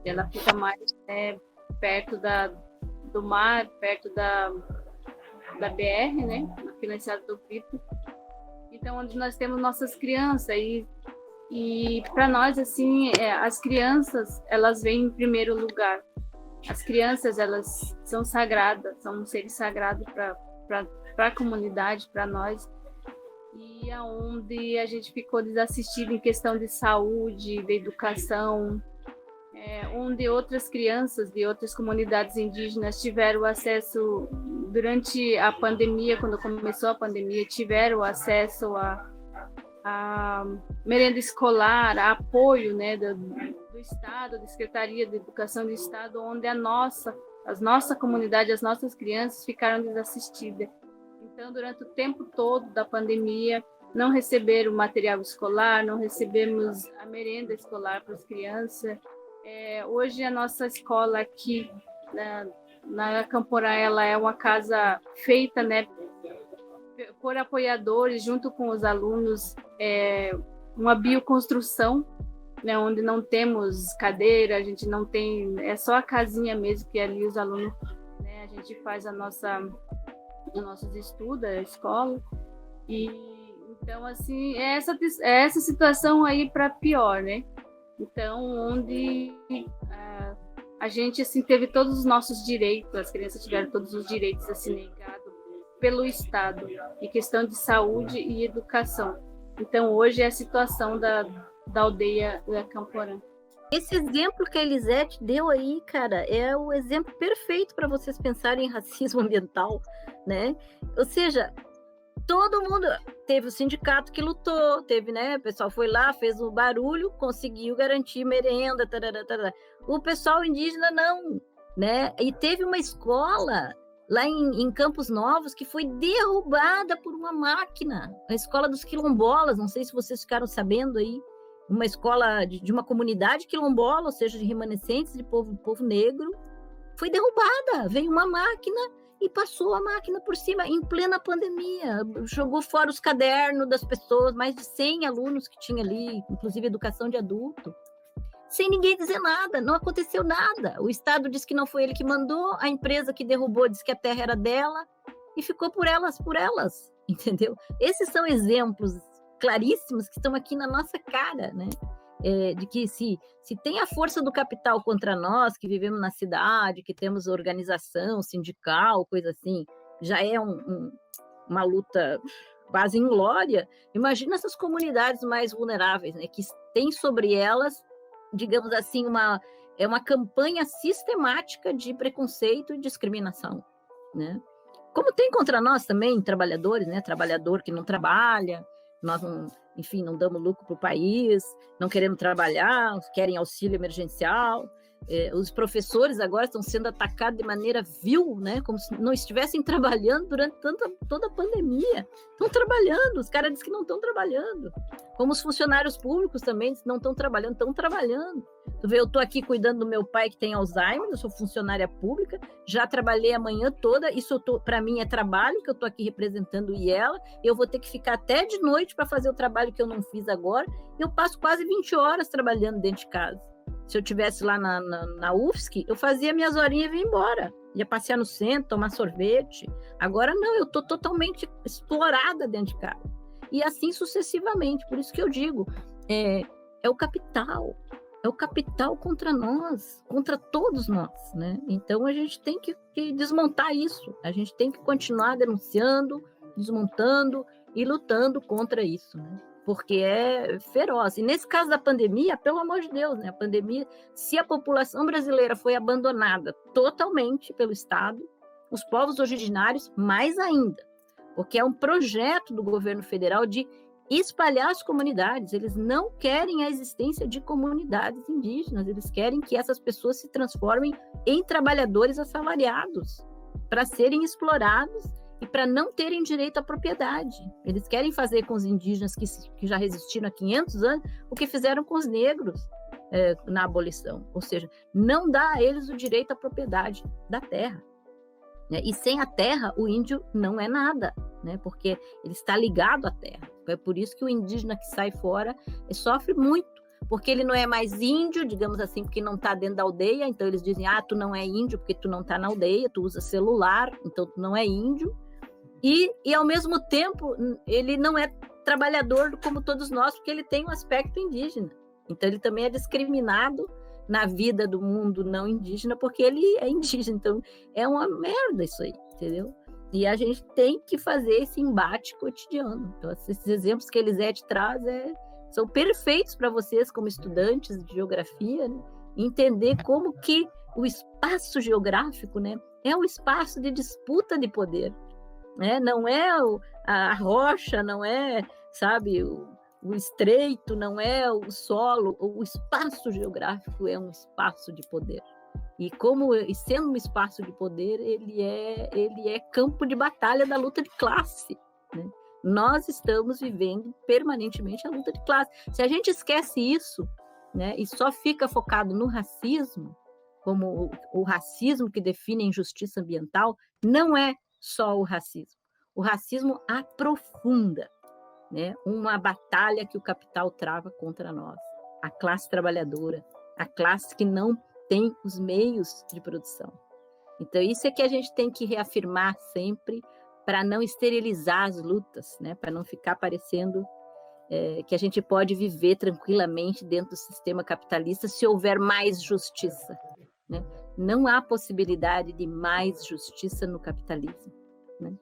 ela fica mais, né, perto do mar, perto da BR, né, financiada do Brito. Então, onde nós temos nossas crianças e para nós, assim, as crianças, elas vêm em primeiro lugar. As crianças, elas são sagradas, são seres sagrados para a comunidade, para nós. E aonde a gente ficou desassistido em questão de saúde, de educação, onde outras crianças de outras comunidades indígenas tiveram acesso, durante a pandemia, quando começou a pandemia, tiveram acesso a merenda escolar, a apoio, né, do Estado, da Secretaria de Educação do Estado, onde a nossa comunidade, as nossas crianças ficaram desassistidas. Então, durante o tempo todo da pandemia, não receberam material escolar, não recebemos a merenda escolar para as crianças. Hoje, a nossa escola aqui na Camporã, ela é uma casa feita, né, por apoiadores, junto com os alunos, uma bioconstrução, né, onde não temos cadeira, a gente não tem, é só a casinha mesmo, que ali os alunos, né, a gente faz os nossos estudos, a escola, e então, assim, essa situação aí para pior, né? Então, onde a gente, assim, teve todos os nossos direitos, as crianças tiveram todos os direitos, assim, negados pelo Estado, em questão de saúde e educação. Então, hoje é a situação da aldeia da Camporã. Esse exemplo que a Elisete deu aí, cara, é o exemplo perfeito para vocês pensarem em racismo ambiental, né? Ou seja, todo mundo teve o sindicato que lutou, teve, né? O pessoal foi lá, fez o barulho, conseguiu garantir merenda, tarará, tarará. O pessoal indígena não, né? E teve uma escola lá em Campos Novos que foi derrubada por uma máquina, a escola dos quilombolas, não sei se vocês ficaram sabendo aí, uma escola de uma comunidade quilombola, ou seja, de remanescentes de povo negro, foi derrubada, veio uma máquina e passou a máquina por cima em plena pandemia, jogou fora os cadernos das pessoas, mais de 100 alunos que tinha ali, inclusive educação de adulto, sem ninguém dizer nada, não aconteceu nada. O Estado disse que não foi ele que mandou, a empresa que derrubou disse que a terra era dela, e ficou por elas, entendeu? Esses são exemplos claríssimos que estão aqui na nossa cara, né? De que se tem a força do capital contra nós, que vivemos na cidade, que temos organização sindical, coisa assim, já é uma luta quase inglória, imagina essas comunidades mais vulneráveis, né, que tem sobre elas, digamos assim, uma campanha sistemática de preconceito e discriminação, né? Como tem contra nós também, trabalhadores, né? Trabalhador que não trabalha, nós não damos lucro para o país, não queremos trabalhar, querem auxílio emergencial. Os professores agora estão sendo atacados de maneira vil, né? Como se não estivessem trabalhando durante toda a pandemia. Estão trabalhando, os caras dizem que não estão trabalhando. Como os funcionários públicos também não estão trabalhando, estão trabalhando. Tu vê, eu estou aqui cuidando do meu pai que tem Alzheimer, eu sou funcionária pública, já trabalhei a manhã toda, isso para mim é trabalho, que eu estou aqui representando o IELA, eu vou ter que ficar até de noite para fazer o trabalho que eu não fiz agora, e eu passo quase 20 horas trabalhando dentro de casa. Se eu estivesse lá na UFSC, eu fazia minhas horinhas e vinha embora. Ia passear no centro, tomar sorvete. Agora não, eu estou totalmente explorada dentro de casa. E assim sucessivamente. Por isso que eu digo, é o capital. É o capital contra nós, contra todos nós, né? Então a gente tem que desmontar isso. A gente tem que continuar denunciando, desmontando e lutando contra isso, né? Porque é feroz. E nesse caso da pandemia, pelo amor de Deus, né? A pandemia, se a população brasileira foi abandonada totalmente pelo Estado, os povos originários mais ainda, porque é um projeto do governo federal de espalhar as comunidades. Eles não querem a existência de comunidades indígenas, eles querem que essas pessoas se transformem em trabalhadores assalariados para serem explorados e para não terem direito à propriedade. Eles querem fazer com os indígenas que já resistiram há 500 anos o que fizeram com os negros na abolição, ou seja, não dá a eles o direito à propriedade da terra, né? E sem a terra, o índio não é nada, né? Porque ele está ligado à terra. É por isso que o indígena que sai fora sofre muito, porque ele não é mais índio, digamos assim, porque não está dentro da aldeia, então eles dizem, tu não é índio porque tu não está na aldeia, tu usa celular, então tu não é índio. E, ao mesmo tempo, ele não é trabalhador como todos nós, porque ele tem um aspecto indígena. Então, ele também é discriminado na vida do mundo não indígena, porque ele é indígena. Então, é uma merda isso aí, entendeu? E a gente tem que fazer esse embate cotidiano. Então, esses exemplos que a Elisete traz são perfeitos para vocês, como estudantes de geografia, né? Entender como que o espaço geográfico, né, é um espaço de disputa de poder. Não é a rocha, não é, sabe, o estreito, não é o solo, o espaço geográfico é um espaço de poder. E sendo um espaço de poder, ele é campo de batalha da luta de classe, né? Nós estamos vivendo permanentemente a luta de classe. Se a gente esquece isso, né, e só fica focado no racismo, como o racismo que define a injustiça ambiental, não é só o racismo. O racismo aprofunda, né, uma batalha que o capital trava contra nós, a classe trabalhadora, a classe que não tem os meios de produção. Então, isso é que a gente tem que reafirmar sempre para não esterilizar as lutas, né, para não ficar parecendo que a gente pode viver tranquilamente dentro do sistema capitalista se houver mais justiça, né? Não há possibilidade de mais justiça no capitalismo, né?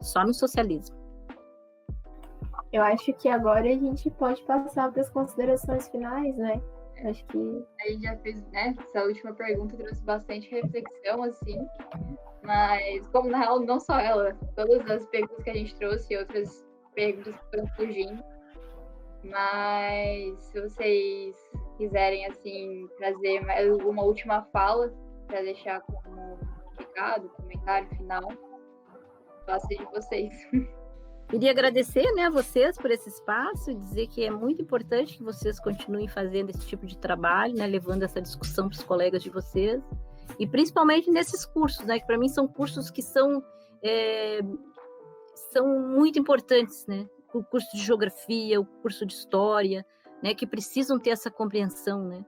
Só no socialismo. Eu acho que agora a gente pode passar para as considerações finais, né? Acho que a gente já fez, né? Essa última pergunta trouxe bastante reflexão, assim. Mas, como na real, não só ela, todas as perguntas que a gente trouxe e outras perguntas que foram surgindo. Mas, se vocês quiserem, assim, trazer mais uma última fala para deixar como recado, comentário final, faço de vocês. Queria agradecer, né, a vocês por esse espaço e dizer que é muito importante que vocês continuem fazendo esse tipo de trabalho, né, levando essa discussão para os colegas de vocês E principalmente nesses cursos, né? Que para mim são cursos que são muito importantes, né? O curso de geografia, o curso de história, né? Que precisam ter essa compreensão, né?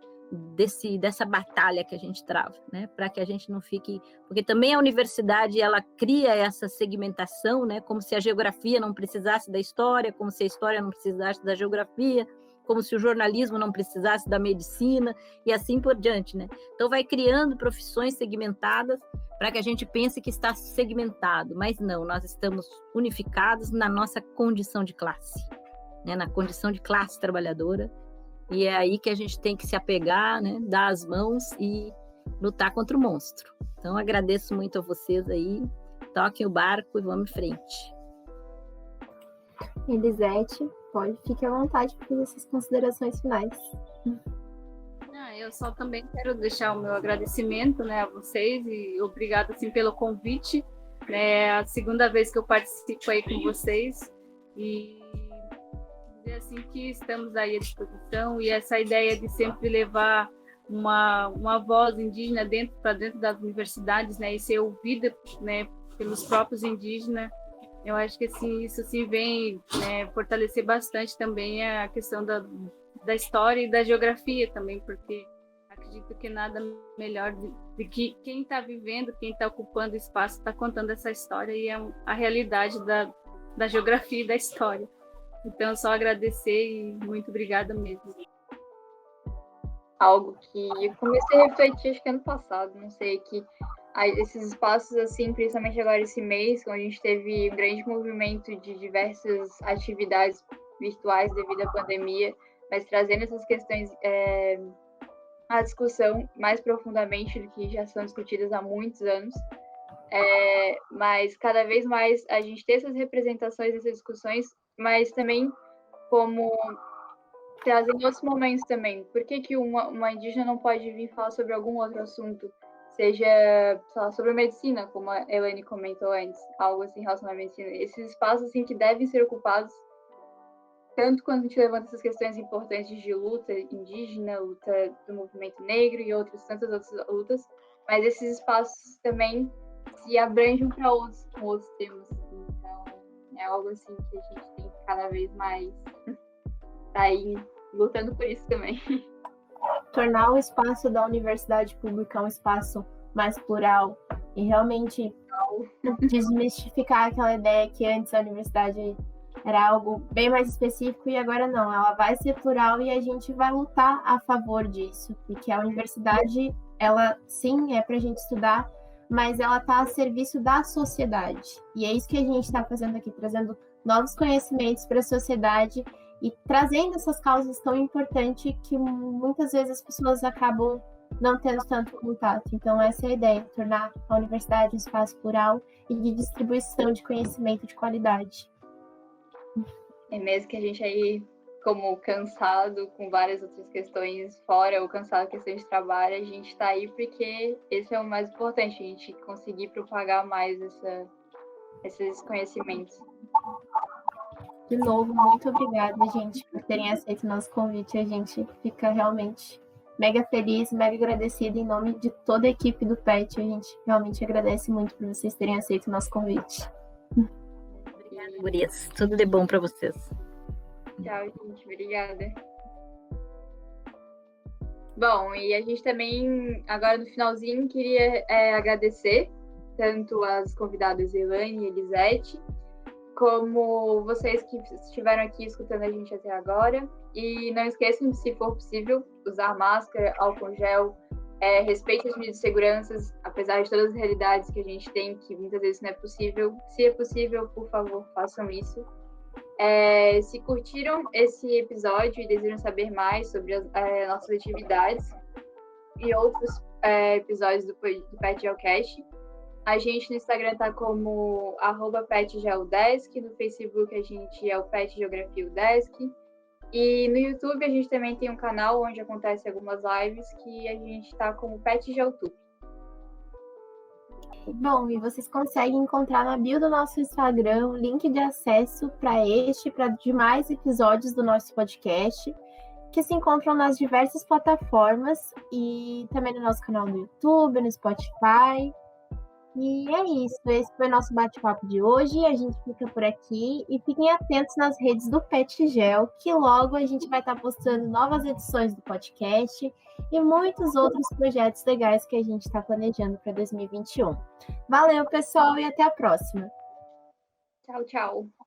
Dessa batalha que a gente trava, né? Para que a gente não fique... Porque também a universidade, ela cria essa segmentação, né? Como se a geografia não precisasse da história, como se a história não precisasse da geografia, como se o jornalismo não precisasse da medicina, e assim por diante, né? Então vai criando profissões segmentadas para que a gente pense que está segmentado, mas não, nós estamos unificados na nossa condição de classe, né? Na condição de classe trabalhadora, e é aí que a gente tem que se apegar, né? Dar as mãos e lutar contra o monstro. Então agradeço muito a vocês aí, toquem o barco e vamos em frente. Elisete, fique à vontade para fazer essas considerações finais. Eu só também quero deixar o meu agradecimento, né, a vocês, e obrigado assim, pelo convite. É a segunda vez que eu participo aí com vocês, e dizer assim que estamos aí à disposição, e essa ideia de sempre levar uma voz indígena para dentro das universidades, né, e ser ouvida, né, pelos próprios indígenas. Eu acho que assim, isso assim, vem, né, fortalecer bastante também a questão da história e da geografia também, porque acredito que nada melhor de que quem está vivendo, quem está ocupando o espaço, está contando essa história, e é a realidade da geografia e da história. Então, só agradecer e muito obrigada mesmo. Algo que eu comecei a refletir, acho que ano passado, não sei, que esses espaços, assim, principalmente agora esse mês, quando a gente teve um grande movimento de diversas atividades virtuais devido à pandemia, mas trazendo essas questões à discussão mais profundamente do que já são discutidas há muitos anos. Mas cada vez mais a gente ter essas representações, essas discussões, mas também como trazem outros momentos também. Por que uma indígena não pode vir falar sobre algum outro assunto? Seja, sei lá, sobre medicina, como a Elaine comentou antes, algo assim relacionado à medicina. Esses espaços assim, que devem ser ocupados, tanto quando a gente levanta essas questões importantes de luta indígena, luta do movimento negro e tantas outras lutas, mas esses espaços também se abrangem para outros temas. Então, é algo assim que a gente tem que cada vez mais estar aí lutando por isso também. Tornar o espaço da universidade pública um espaço mais plural e realmente desmistificar aquela ideia que antes a universidade era algo bem mais específico e agora não, ela vai ser plural e a gente vai lutar a favor disso, porque a universidade, ela sim é para a gente estudar, mas ela está a serviço da sociedade, e é isso que a gente está fazendo aqui, trazendo novos conhecimentos para a sociedade e trazendo essas causas tão importantes que muitas vezes as pessoas acabam não tendo tanto contato. Então essa é a ideia, tornar a universidade um espaço plural e de distribuição de conhecimento de qualidade. É mesmo que a gente aí, como cansado com várias outras questões, fora o cansado questão de trabalho, a gente está aí porque esse é o mais importante, a gente conseguir propagar mais esses conhecimentos. De novo, muito obrigada, gente, por terem aceito o nosso convite. A gente fica realmente mega feliz, mega agradecida em nome de toda a equipe do PET. A gente realmente agradece muito por vocês terem aceito o nosso convite. Obrigada, gurias. Tudo de bom para vocês. Tchau, gente. Obrigada. Bom, e a gente também, agora no finalzinho, queria agradecer tanto as convidadas Elaine e Elisete, como vocês que estiveram aqui escutando a gente até agora. E não esqueçam de, se for possível, usar máscara, álcool gel, respeite as medidas de segurança, apesar de todas as realidades que a gente tem, que muitas vezes não é possível. Se é possível, por favor, façam isso. Se curtiram esse episódio e desejam saber mais sobre as nossas atividades e outros episódios do PET Geocast, a gente no Instagram está como @PetGeoDesc, no Facebook a gente é o PET Geografia Udesc, e no YouTube a gente também tem um canal onde acontecem algumas lives que a gente está como PET Geotube. Bom, e vocês conseguem encontrar na bio do nosso Instagram o link de acesso para para demais episódios do nosso podcast, que se encontram nas diversas plataformas e também no nosso canal do YouTube, no Spotify. E é isso, esse foi o nosso bate-papo de hoje. A gente fica por aqui e fiquem atentos nas redes do Pet Gel, que logo a gente vai estar postando novas edições do podcast e muitos outros projetos legais que a gente está planejando para 2021. Valeu, pessoal, e até a próxima! Tchau, tchau.